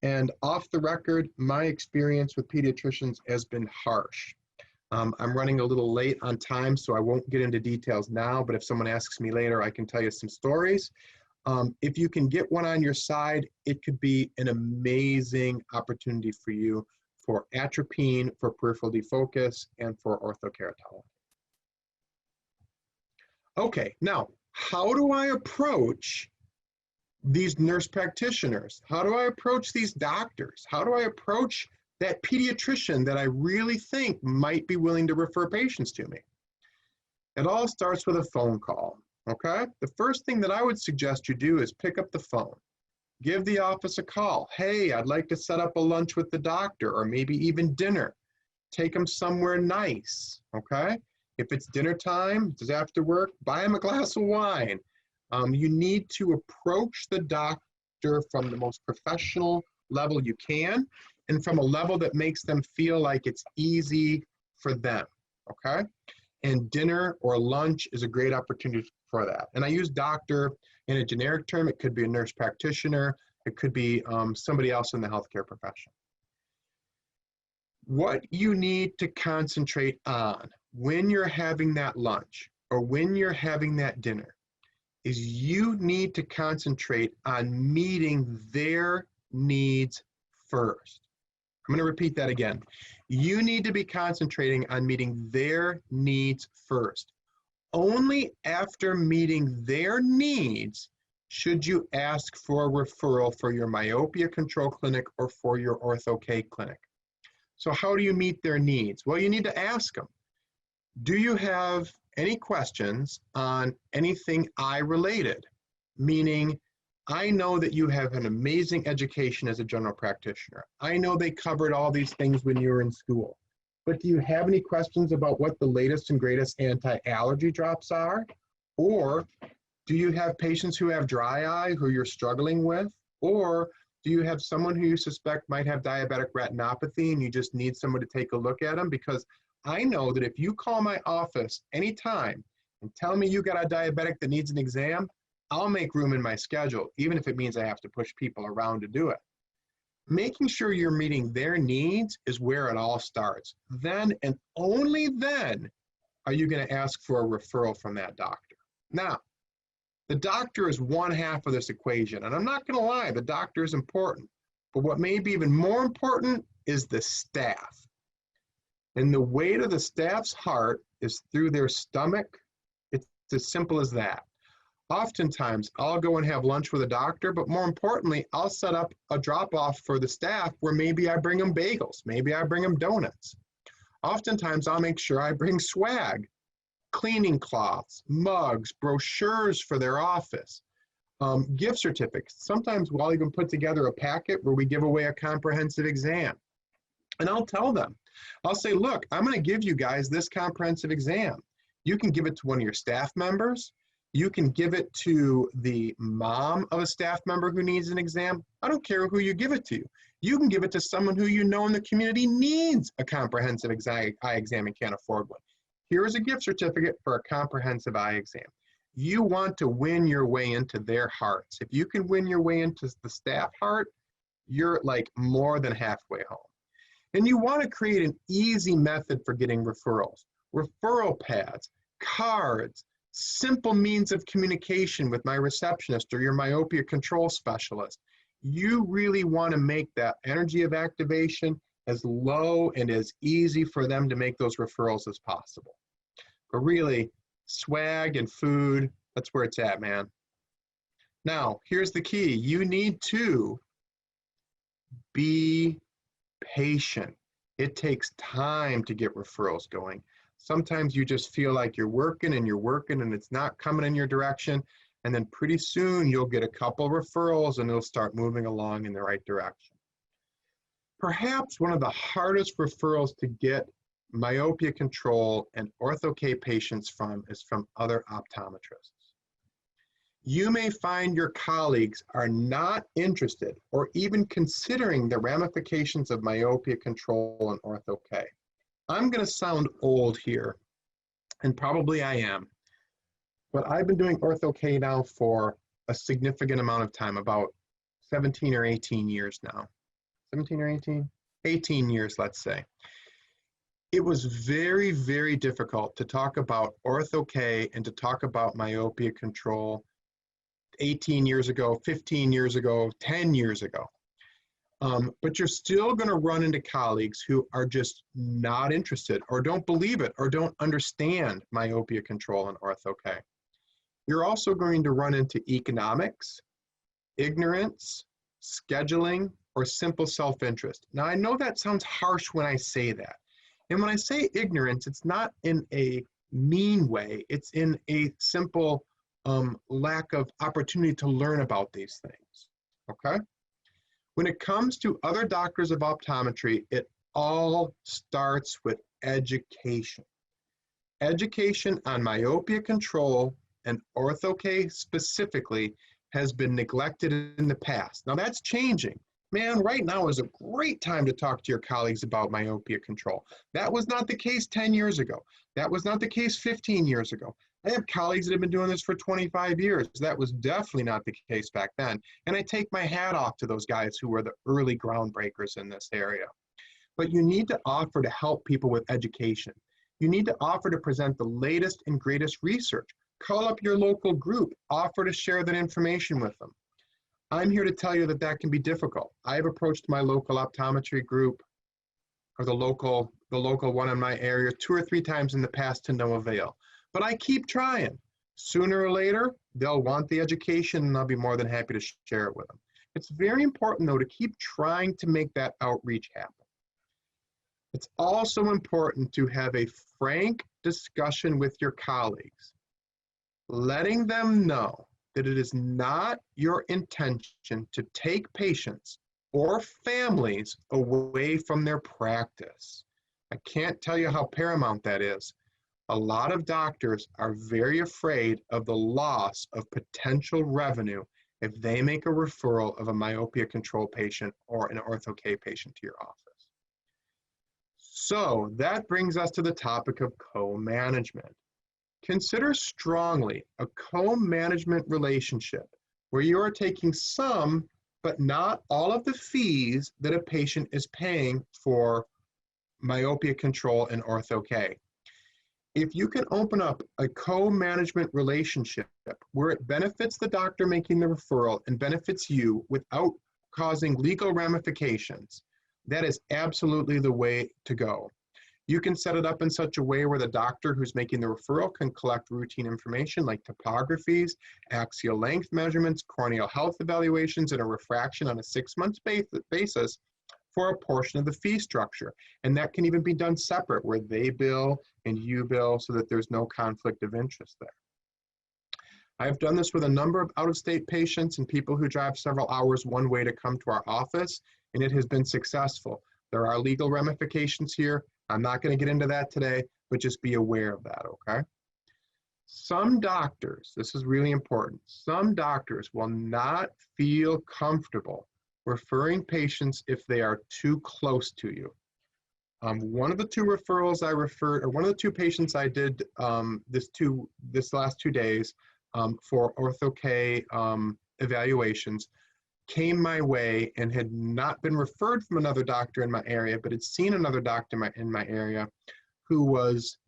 And off the record, my experience with pediatricians has been harsh. I'm running a little late on time, so I won't get into details now, but if someone asks me later, I can tell you some stories. If you can get one on your side, it could be an amazing opportunity for you for atropine, for peripheral defocus, and for orthokeratology. Okay, now, how do I approach these nurse practitioners? How do I approach these doctors? How do I approach that pediatrician that I really think might be willing to refer patients to me? It all starts with a phone call, okay? The first thing that I would suggest you do is pick up the phone. Give the office a call. Hey, I'd like to set up a lunch with the doctor, or maybe even dinner. Take them somewhere nice, okay? If it's dinner time, it's after work, buy them a glass of wine. You need to approach the doctor from the most professional level you can, and from a level that makes them feel like it's easy for them, okay? And dinner or lunch is a great opportunity for that. And I use doctor in a generic term. It could be a nurse practitioner. It could be somebody else in the healthcare profession. What you need to concentrate on when you're having that lunch or when you're having that dinner is you need to concentrate on meeting their needs first. I'm going to repeat that again. You need to be concentrating on meeting their needs first. Only after meeting their needs should you ask for a referral for your myopia control clinic or for your Ortho-K clinic. So how do you meet their needs? Well, you need to ask them, do you have any questions on anything eye related? Meaning, I know that you have an amazing education as a general practitioner. I know they covered all these things when you were in school. But do you have any questions about what the latest and greatest anti-allergy drops are? Or do you have patients who have dry eye who you're struggling with? Or do you have someone who you suspect might have diabetic retinopathy and you just need someone to take a look at them? Because I know that if you call my office anytime and tell me you got a diabetic that needs an exam, I'll make room in my schedule, even if it means I have to push people around to do it. Making sure you're meeting their needs is where it all starts. Then and only then are you going to ask for a referral from that doctor. Now, the doctor is one half of this equation, and I'm not going to lie, the doctor is important. But what may be even more important is the staff. And the weight of the staff's heart is through their stomach. It's as simple as that. Oftentimes, I'll go and have lunch with a doctor, but more importantly, I'll set up a drop-off for the staff where maybe I bring them bagels, maybe I bring them donuts. Oftentimes, I'll make sure I bring swag, cleaning cloths, mugs, brochures for their office, gift certificates. Sometimes we'll even put together a packet where we give away a comprehensive exam. And I'll tell them, I'll say, look, I'm going to give you guys this comprehensive exam. You can give it to one of your staff members. You can give it to the mom of a staff member who needs an exam. I don't care who you give it to. You can give it to someone who you know in the community needs a comprehensive eye exam and can't afford one. Here is a gift certificate for a comprehensive eye exam. You want to win your way into their hearts. If you can win your way into the staff heart, you're like more than halfway home. And you want to create an easy method for getting referrals. Referral pads, cards, simple means of communication with my receptionist or your myopia control specialist. You really want to make that energy of activation as low and as easy for them to make those referrals as possible. But really, swag and food, that's where it's at, man. Now, here's the key. You need to be patient. It takes time to get referrals going. Sometimes you just feel like you're working and it's not coming in your direction. And then pretty soon you'll get a couple referrals and it'll start moving along in the right direction. Perhaps one of the hardest referrals to get myopia control and Ortho-K patients from is from other optometrists. You may find your colleagues are not interested or even considering the ramifications of myopia control and Ortho-K. I'm going to sound old here, and probably I am, but I've been doing Ortho-K now for a significant amount of time, about 17 or 18 years now. 17 or 18? 18 years, let's say. It was very, very difficult to talk about Ortho-K and to talk about myopia control 18 years ago, 15 years ago, 10 years ago. But you're still going to run into colleagues who are just not interested or don't believe it or don't understand myopia control and Ortho-K. You're also going to run into economics, ignorance, scheduling, or simple self-interest. Now, I know that sounds harsh when I say that. And when I say ignorance, it's not in a mean way. It's in a simple lack of opportunity to learn about these things, okay? When it comes to other doctors of optometry, it all starts with education. Education on myopia control and Ortho-K specifically has been neglected in the past. Now that's changing. Man, right now is a great time to talk to your colleagues about myopia control. That was not the case 10 years ago. That was not the case 15 years ago. I have colleagues that have been doing this for 25 years. That was definitely not the case back then. And I take my hat off to those guys who were the early groundbreakers in this area. But you need to offer to help people with education. You need to offer to present the latest and greatest research. Call up your local group, offer to share that information with them. I'm here to tell you that that can be difficult. I've approached my local optometry group or the local one in my area 2 or 3 times in the past to no avail. But I keep trying. Sooner or later, they'll want the education and I'll be more than happy to share it with them. It's very important though to keep trying to make that outreach happen. It's also important to have a frank discussion with your colleagues, letting them know that it is not your intention to take patients or families away from their practice. I can't tell you how paramount that is. A lot of doctors are very afraid of the loss of potential revenue if they make a referral of a myopia control patient or an Ortho-K patient to your office. So that brings us to the topic of co-management. Consider strongly a co-management relationship where you are taking some, but not all of the fees that a patient is paying for myopia control and Ortho-K. If you can open up a co-management relationship where it benefits the doctor making the referral and benefits you without causing legal ramifications, that is absolutely the way to go. You can set it up in such a way where the doctor who's making the referral can collect routine information like topographies, axial length measurements, corneal health evaluations, and a refraction on a 6-month basis for a portion of the fee structure. And that can even be done separate where they bill and you bill so that there's no conflict of interest there. I've done this with a number of out-of-state patients and people who drive several hours one way to come to our office, and it has been successful. There are legal ramifications here. I'm not going to get into that today, but just be aware of that, okay? Some doctors, this is really important, some doctors will not feel comfortable referring patients if they are too close to you. One of the 2 referrals I referred, or one of the 2 patients I did this last 2 days for Ortho-K evaluations came my way and had not been referred from another doctor in my area, but had seen another doctor in my area who was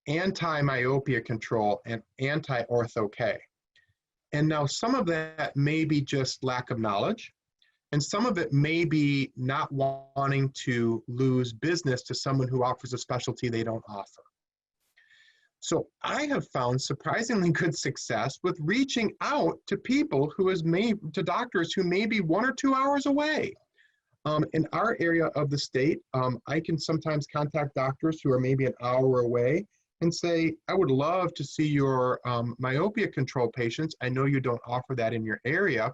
anti-myopia control and anti-Ortho-K. And now some of that may be just lack of knowledge, and some of it may be not wanting to lose business to someone who offers a specialty they don't offer. So I have found surprisingly good success with reaching out to people to doctors who may be 1 or 2 hours away. In our area of the state, I can sometimes contact doctors who are maybe an hour away and say, I would love to see your myopia control patients. I know you don't offer that in your area.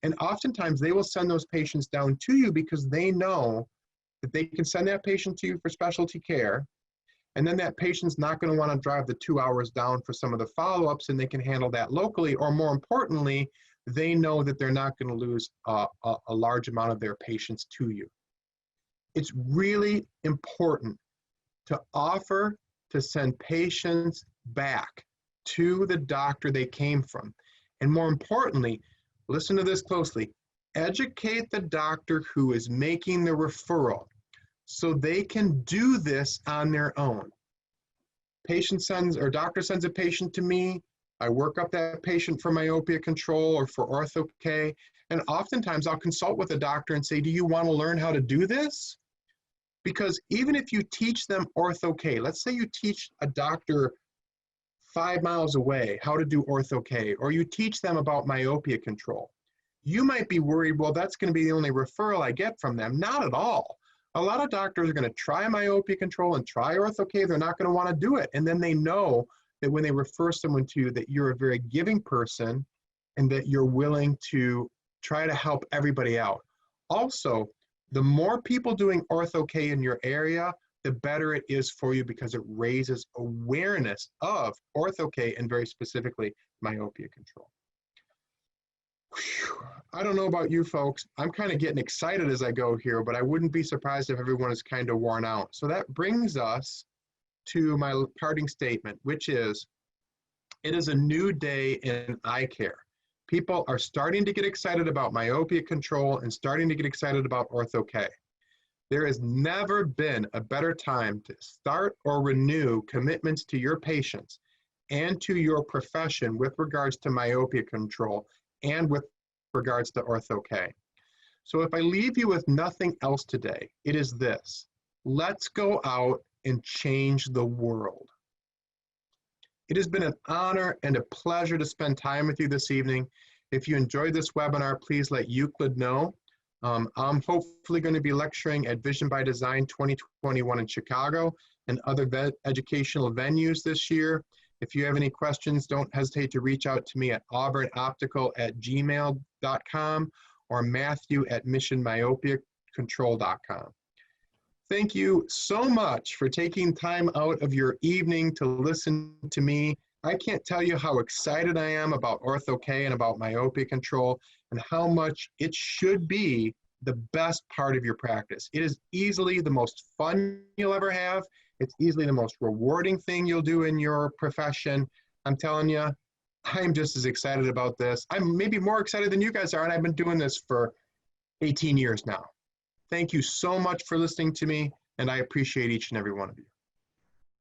And oftentimes they will send those patients down to you because they know that they can send that patient to you for specialty care. And then that patient's not going to want to drive the 2 hours down for some of the follow-ups, and they can handle that locally. Or more importantly, they know that they're not going to lose a large amount of their patients to you. It's really important to offer to send patients back to the doctor they came from. And more importantly, listen to this closely, educate the doctor who is making the referral so they can do this on their own. Doctor sends a patient to me, I work up that patient for myopia control or for Ortho-K, and oftentimes I'll consult with a doctor and say, do you want to learn how to do this? Because even if you teach them Ortho-K, let's say you teach a doctor 5 miles away how to do Ortho-K, or you teach them about myopia control, you might be worried, well, that's going to be the only referral I get from them. Not at all. A lot of doctors are going to try myopia control and try Ortho-K. They're not going to want to do it. And then they know that when they refer someone to you, that you're a very giving person and that you're willing to try to help everybody out. Also, the more people doing Ortho-K in your area, the better it is for you because it raises awareness of Ortho-K and very specifically myopia control. Whew. I don't know about you folks. I'm kind of getting excited as I go here, but I wouldn't be surprised if everyone is kind of worn out. So that brings us to my parting statement, which is, it is a new day in eye care. People are starting to get excited about myopia control and starting to get excited about Ortho-K. There has never been a better time to start or renew commitments to your patients and to your profession with regards to myopia control and with regards to Ortho-K. So if I leave you with nothing else today, it is this: let's go out and change the world. It has been an honor and a pleasure to spend time with you this evening. If you enjoyed this webinar, please let Euclid know. I'm hopefully going to be lecturing at Vision by Design 2021 in Chicago and other educational venues this year. If you have any questions, don't hesitate to reach out to me at auburnoptical@gmail.com or matthew@missionmyopiacontrol.com. Thank you so much for taking time out of your evening to listen to me. I can't tell you how excited I am about Ortho-K and about myopia control and how much it should be the best part of your practice. It is easily the most fun you'll ever have. It's easily the most rewarding thing you'll do in your profession. I'm telling you, I'm just as excited about this. I'm maybe more excited than you guys are, and I've been doing this for 18 years now. Thank you so much for listening to me, and I appreciate each and every one of you.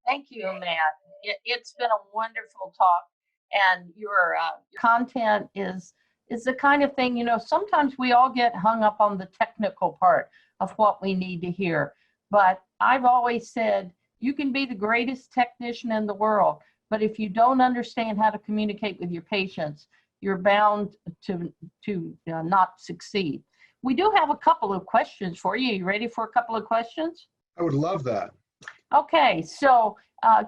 Thank you, Matt. It's been a wonderful talk, and your content is the kind of thing, you know, sometimes we all get hung up on the technical part of what we need to hear. But I've always said, you can be the greatest technician in the world, but if you don't understand how to communicate with your patients, you're bound to not succeed. We do have a couple of questions for you. You ready for a couple of questions? I would love that. Okay, so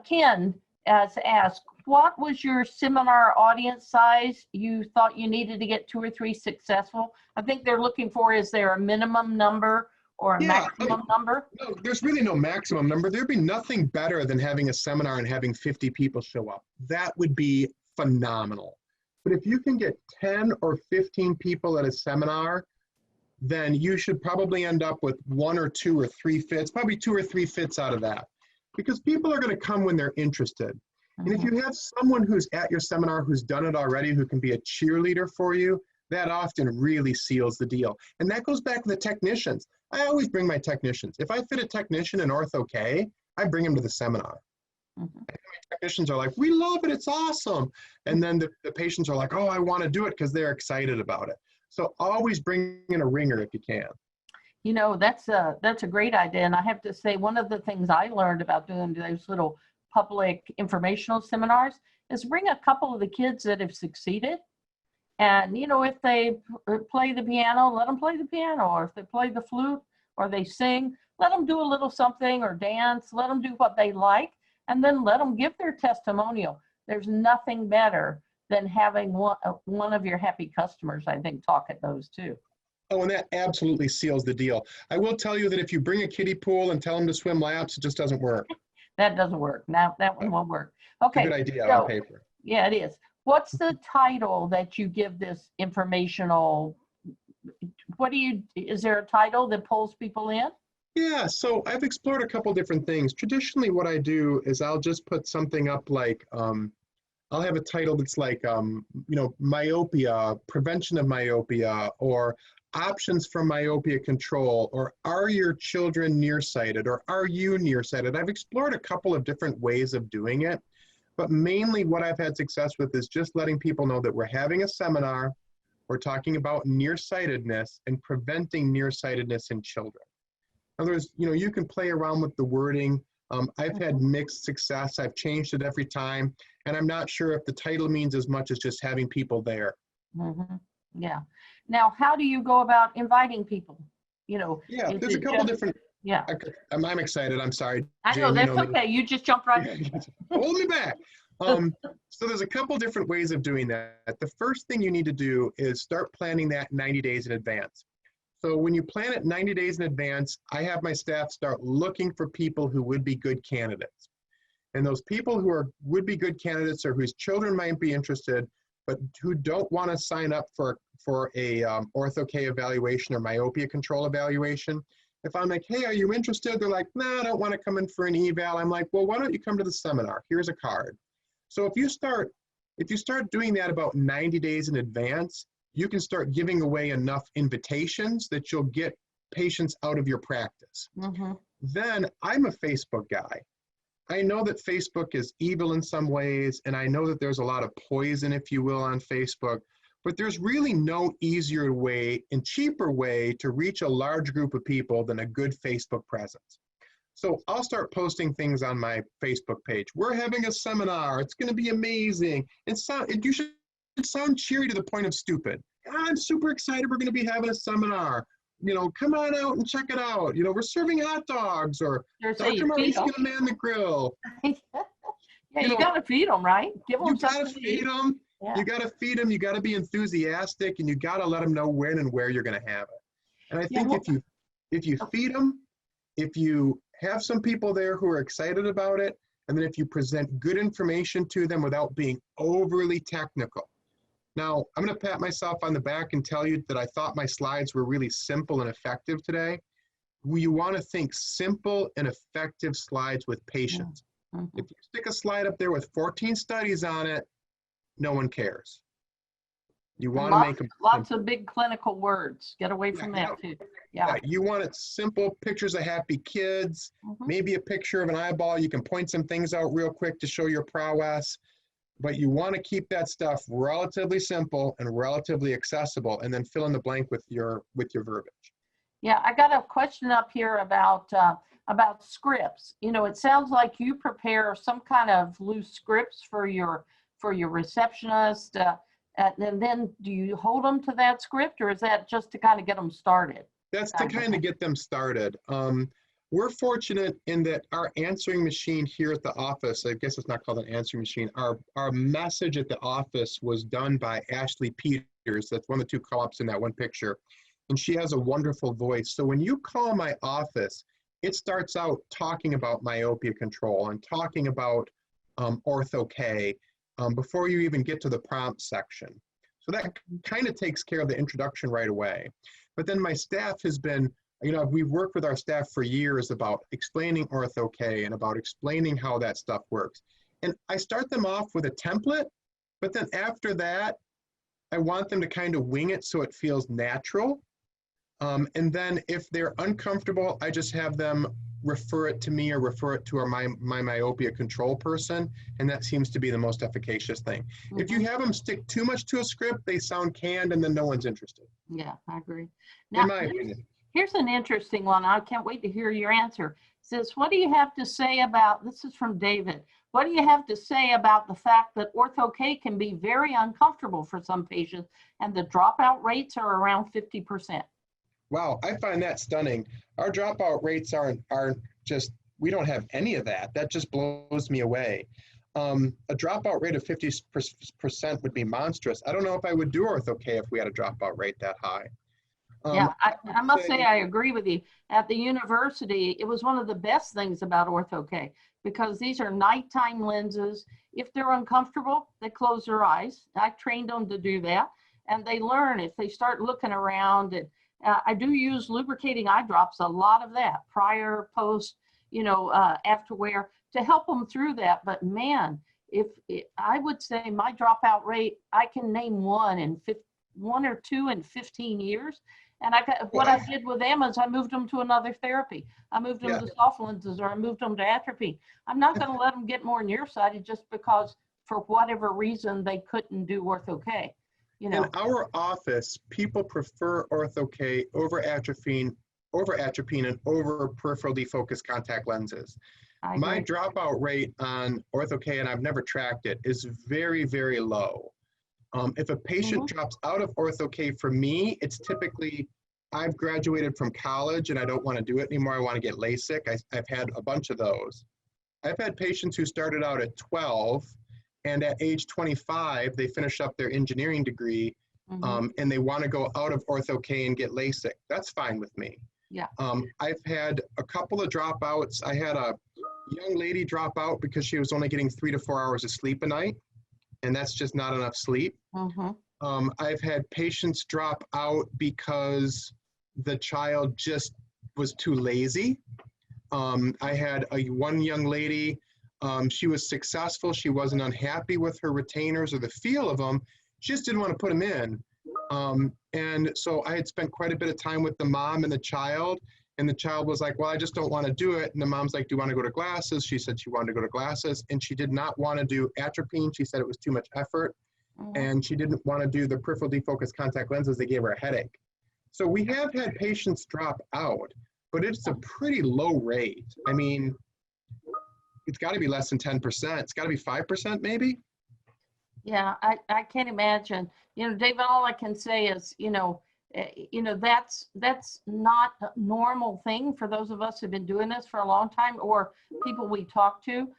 Ken has asked, what was your seminar audience size you thought you needed to get 2 or 3 successful? I think they're looking for, is there a minimum number or a maximum number? No, there's really no maximum number. There'd be nothing better than having a seminar and having 50 people show up. That would be phenomenal. But if you can get 10 or 15 people at a seminar, then you should probably end up with 1 or 2 or 3 fits, probably 2 or 3 fits out of that. Because people are going to come when they're interested. And if you have someone who's at your seminar who's done it already, who can be a cheerleader for you, that often really seals the deal. And that goes back to the technicians. I always bring my technicians. If I fit a technician in Ortho-K, I bring him to the seminar. And my technicians are like, we love it, it's awesome. And then the patients are like, oh, I want to do it because they're excited about it. So always bring in a ringer if you can. You know, that's a great idea. And I have to say, one of the things I learned about doing those little public informational seminars is bring a couple of the kids that have succeeded And, you know, if they play the piano, let them play the piano. Or if they play the flute or they sing, let them do a little something or dance. Let them do what they like, and then let them give their testimonial. There's nothing better than having one of your happy customers, I think, talk at those too. Oh, and that absolutely seals the deal. I will tell you that if you bring a kiddie pool and tell them to swim laps, it just doesn't work. That doesn't work. Now that one won't work. Okay. Good idea so, on paper. Yeah, it is. What's the title that you give this informational? Is there a title that pulls people in? Yeah, so I've explored a couple different things. Traditionally, what I do is I'll just put something up like, I'll have a title that's like, you know, myopia, prevention of myopia, or options for myopia control, or are your children nearsighted, or are you nearsighted? I've explored a couple of different ways of doing it, but mainly what I've had success with is just letting people know that we're having a seminar, we're talking about nearsightedness and preventing nearsightedness in children. In other words, you know, you can play around with the wording. I've had mixed success. I've changed it every time, and I'm not sure if the title means as much as just having people there. Mm-hmm. Yeah. Now, how do you go about inviting people? You know, yeah, there's a couple different. Yeah, I'm excited. I'm sorry. I know, Jane, that's okay. You just jumped right in. Hold me back. So there's a couple different ways of doing that. The first thing you need to do is start planning that 90 days in advance. So when you plan it 90 days in advance, I have my staff start looking for people who would be good candidates. And those people who would be good candidates or whose children might be interested, but who don't want to sign up for a Ortho-K evaluation or myopia control evaluation. If I'm like, hey, are you interested? They're like, no, I don't want to come in for an eval. I'm like, well, why don't you come to the seminar? Here's a card. So if you start doing that about 90 days in advance, you can start giving away enough invitations that you'll get patients out of your practice. Mm-hmm. Then I'm a Facebook guy. I know that Facebook is evil in some ways, and I know that there's a lot of poison, if you will, on Facebook, but there's really no easier way and cheaper way to reach a large group of people than a good Facebook presence. So I'll start posting things on my Facebook page. We're having a seminar. It's going to be amazing. You should sound cheery to the point of stupid. I'm super excited. We're going to be having a seminar. You know, come on out and check it out. You know, we're serving hot dogs, or Dr. Marie's going to man the grill. Yeah, you got to feed them, right? Give them you got to feed them. Yeah. You got to feed them. You got to be enthusiastic, and you got to let them know when and where you're going to have it. And I think if you feed them, if you have some people there who are excited about it, and then if you present good information to them without being overly technical. Now, I'm going to pat myself on the back and tell you that I thought my slides were really simple and effective today. You want to think simple and effective slides with patience. Mm-hmm. If you stick a slide up there with 14 studies on it, no one cares. You want to make them lots of big clinical words. Get away from that too. Yeah. You want it simple, pictures of happy kids, maybe a picture of an eyeball. You can point some things out real quick to show your prowess, but you want to keep that stuff relatively simple and relatively accessible, and then fill in the blank with your verbiage. Yeah, I got a question up here about scripts. You know, it sounds like you prepare some kind of loose scripts for your receptionist. And then do you hold them to that script, or is that just to kind of get them started? That's to kind of get them started. We're fortunate in that our answering machine here at the office, I guess it's not called an answering machine, our message at the office was done by Ashley Peters. That's one of the two co-ops in that one picture. And she has a wonderful voice. So when you call my office, it starts out talking about myopia control and talking about Ortho-K before you even get to the prompt section. So that kind of takes care of the introduction right away. But then my staff has been, you know, we've worked with our staff for years about explaining Ortho-K and about explaining how that stuff works. And I start them off with a template, but then after that, I want them to kind of wing it so it feels natural. And then if they're uncomfortable, I just have them refer it to me or refer it to my myopia control person, and that seems to be the most efficacious thing. If you have them stick too much to a script, they sound canned, and then no one's interested. Yeah, I agree. Now, in my opinion. Here's an interesting one. I can't wait to hear your answer. says, what do you have to say about, this is from David, what do you have to say about the fact that Ortho-K can be very uncomfortable for some patients and the dropout rates are around 50%? Wow, I find that stunning. Our dropout rates aren't just, we don't have any of that. That just blows me away. A dropout rate of 50% would be monstrous. I don't know if I would do Ortho-K if we had a dropout rate that high. Yeah, I must say I agree with you. At the university, it was one of the best things about Ortho-K because these are nighttime lenses. If they're uncomfortable, they close their eyes. I trained them to do that, and they learn if they start looking around. And I do use lubricating eye drops, a lot of that, prior, post, after wear, to help them through that. But man, I would say my dropout rate, I can name one or two in 15 years. And what I did with them is I moved them to another therapy. I moved them to soft lenses, or I moved them to atropine. I'm not going to let them get more nearsighted just because for whatever reason they couldn't do Ortho-K. In our office, people prefer Ortho-K over atropine and over peripheral defocus contact lenses. My dropout rate on Ortho-K, and I've never tracked it, is very, very low. If a patient drops out of Ortho-K for me, it's typically, I've graduated from college and I don't want to do it anymore. I want to get LASIK. I've had a bunch of those. I've had patients who started out at 12 and at age 25, they finish up their engineering degree and they want to go out of Ortho-K and get LASIK. That's fine with me. Yeah. I've had a couple of dropouts. I had a young lady drop out because she was only getting 3 to 4 hours of sleep a night, and that's just not enough sleep. I've had patients drop out because the child just was too lazy. I had one young lady, she was successful. She wasn't unhappy with her retainers or the feel of them. She just didn't want to put them in. And so I had spent quite a bit of time with the mom and the child, and the child was like, well, I just don't want to do it. And the mom's like, do you want to go to glasses? She said she wanted to go to glasses, and she did not want to do atropine. She said it was too much effort, and she didn't want to do the peripheral defocus contact lenses. They gave her a headache. So we have had patients drop out, but it's a pretty low rate. I mean, it's got to be less than 10%. It's got to be 5% maybe. Yeah, I can't imagine. David, all I can say is, that's not a normal thing for those of us who've been doing this for a long time, or people we talk to.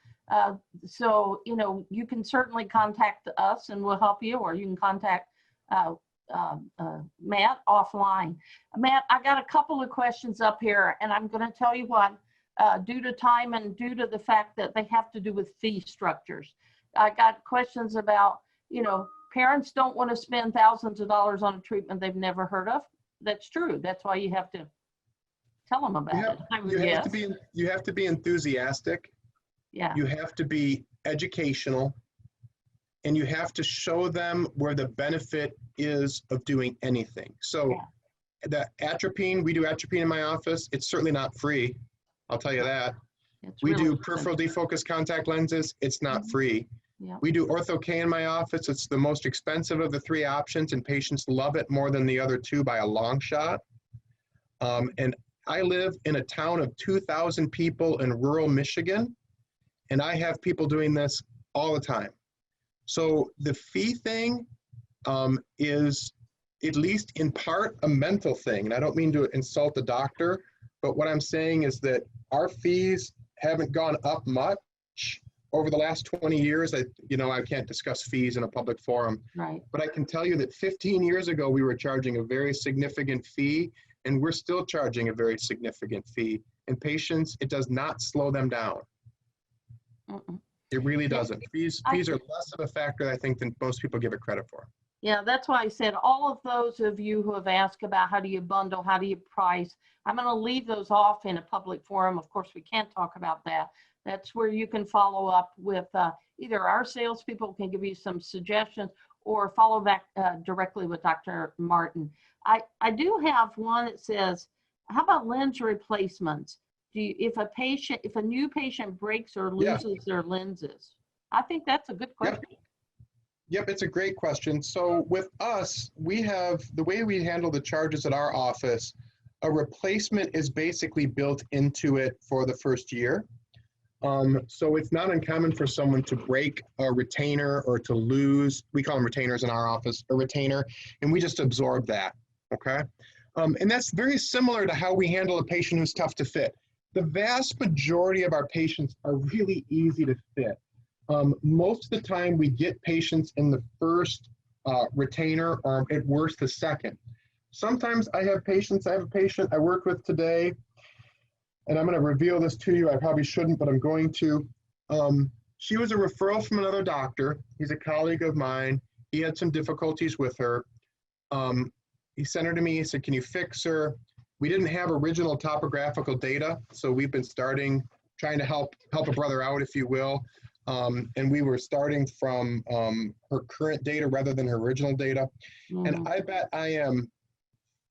So, you can certainly contact us and we'll help you, or you can contact Matt offline. Matt, I got a couple of questions up here, and I'm going to tell you what, due to time and due to the fact that they have to do with fee structures. I got questions about, parents don't want to spend thousands of dollars on a treatment they've never heard of. That's true. That's why you have to tell them about it. You have to be enthusiastic. Yeah. You have to be educational, and you have to show them where the benefit is of doing anything. So the atropine, we do atropine in my office. It's certainly not free. I'll tell you that. We do peripheral defocus contact lenses. It's not free. Yeah. We do Ortho-K in my office. It's the most expensive of the 3 options, and patients love it more than the other 2 by a long shot. And I live in a town of 2,000 people in rural Michigan, and I have people doing this all the time. So the fee thing is, at least in part, a mental thing. And I don't mean to insult the doctor, but what I'm saying is that our fees haven't gone up much over the last 20 years. I can't discuss fees in a public forum, right? But I can tell you that 15 years ago, we were charging a very significant fee, and we're still charging a very significant fee. And patients, it does not slow them down. It really doesn't. Fees are less of a factor, I think, than most people give it credit for. Yeah, that's why I said all of those of you who have asked about how do you bundle, how do you price, I'm going to leave those off in a public forum. Of course, we can't talk about that. That's where you can follow up with either our salespeople can give you some suggestions, or follow back directly with Dr. Martin. I do have one that says, how about lens replacements? If a new patient breaks or loses their lenses? I think that's a good question. Yep, it's a great question. So with us, we have, the way we handle the charges at our office, A replacement is basically built into it for the first year. So it's not uncommon for someone to break a retainer or to lose, we call them retainers in our office, a retainer, and we just absorb that, okay? And that's very similar to how we handle a patient who's tough to fit. The vast majority of our patients are really easy to fit. Most of the time we get patients in the first retainer, or at worst the second. Sometimes I have a patient I worked with today, and I'm going to reveal this to you. I probably shouldn't, but I'm going to. She was a referral from another doctor. He's a colleague of mine. He had some difficulties with her. He sent her to me. He said, can you fix her? We didn't have original topographical data, so we've been trying to help a brother out, if you will. And we were starting from her current data rather than her original data. And I bet I am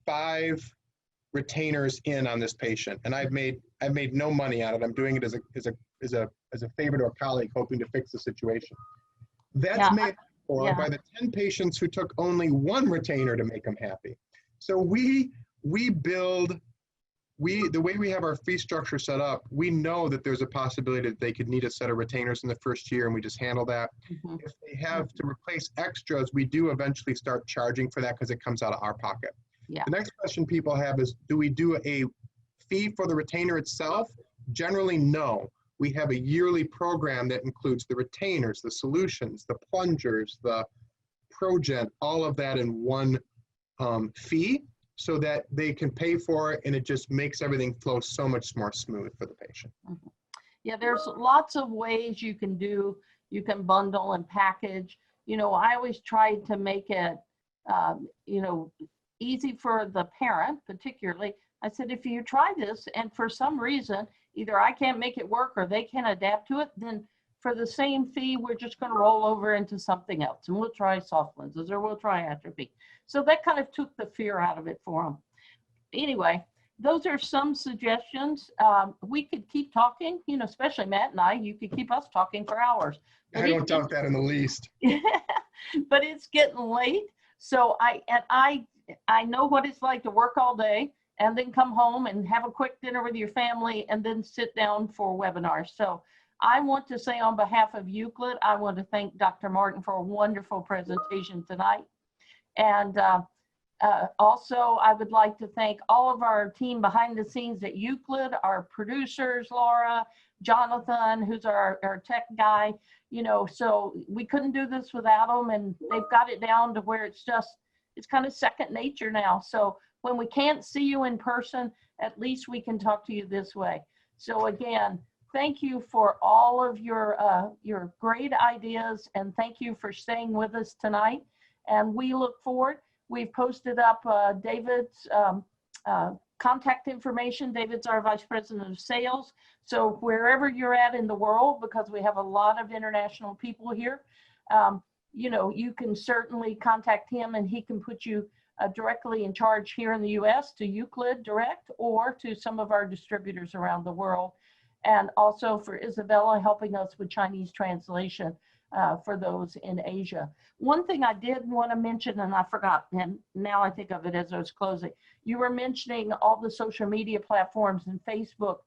5 retainers in on this patient, and I've made no money on it. I'm doing it as a favor to a colleague, hoping to fix the situation. That's made for by the 10 patients who took only 1 retainer to make them happy. So the way we have our fee structure set up, we know that there's a possibility that they could need a set of retainers in the first year, and we just handle that. If they have to replace extras, we do eventually start charging for that because it comes out of our pocket. The next question people have is, do we do a fee for the retainer itself? Generally, no. We have a yearly program that includes the retainers, the solutions, the plungers, the ProGen, all of that in one fee, so that they can pay for it, and it just makes everything flow so much more smooth for the patient. Yeah, there's lots of ways you can bundle and package. You know, I always try to make it, you know, easy for the parent, particularly. I said, if you try this and for some reason, either I can't make it work or they can't adapt to it, then for the same fee, we're just going to roll over into something else, and we'll try soft lenses or we'll try atrophy. So that kind of took the fear out of it for them. Anyway, those are some suggestions. We could keep talking, you know, especially Matt and I. You could keep us talking for hours. I don't doubt that in the least. But it's getting late. So I know what it's like to work all day and then come home and have a quick dinner with your family and then sit down for webinars. So I want to say, on behalf of Euclid, I want to thank Dr. Martin for a wonderful presentation tonight. And also, I would like to thank all of our team behind the scenes at Euclid, our producers, Laura, Jonathan, who's our tech guy. You know, so we couldn't do this without them, and they've got it down to where it's kind of second nature now. So when we can't see you in person, at least we can talk to you this way. So again, thank you for all of your great ideas, and thank you for staying with us tonight. And we look forward. We've posted up David's contact information. David's our Vice President of Sales. So wherever you're at in the world, because we have a lot of international people here, you know, you can certainly contact him, and he can put you directly in charge here in the US to Euclid direct, or to some of our distributors around the world. And also for Isabella helping us with Chinese translation for those in Asia. One thing I did want to mention, and I forgot, and now I think of it as I was closing, you were mentioning all the social media platforms and Facebook.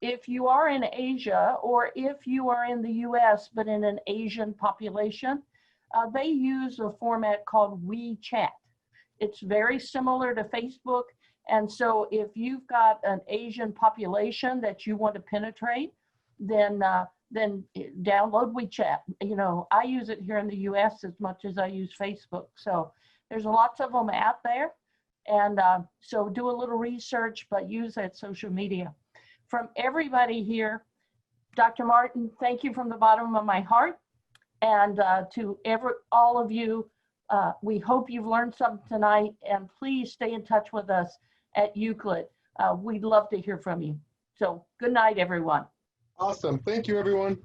If you are in Asia, or if you are in the US but in an Asian population, they use a format called WeChat. It's very similar to Facebook. And so if you've got an Asian population that you want to penetrate, then download WeChat. You know, I use it here in the US as much as I use Facebook. So there's lots of them out there. And so do a little research, but use that social media. From everybody here, Dr. Martin, thank you from the bottom of my heart. And to all of you, we hope you've learned something tonight, and please stay in touch with us at Euclid. We'd love to hear from you. So good night, everyone. Awesome. Thank you, everyone.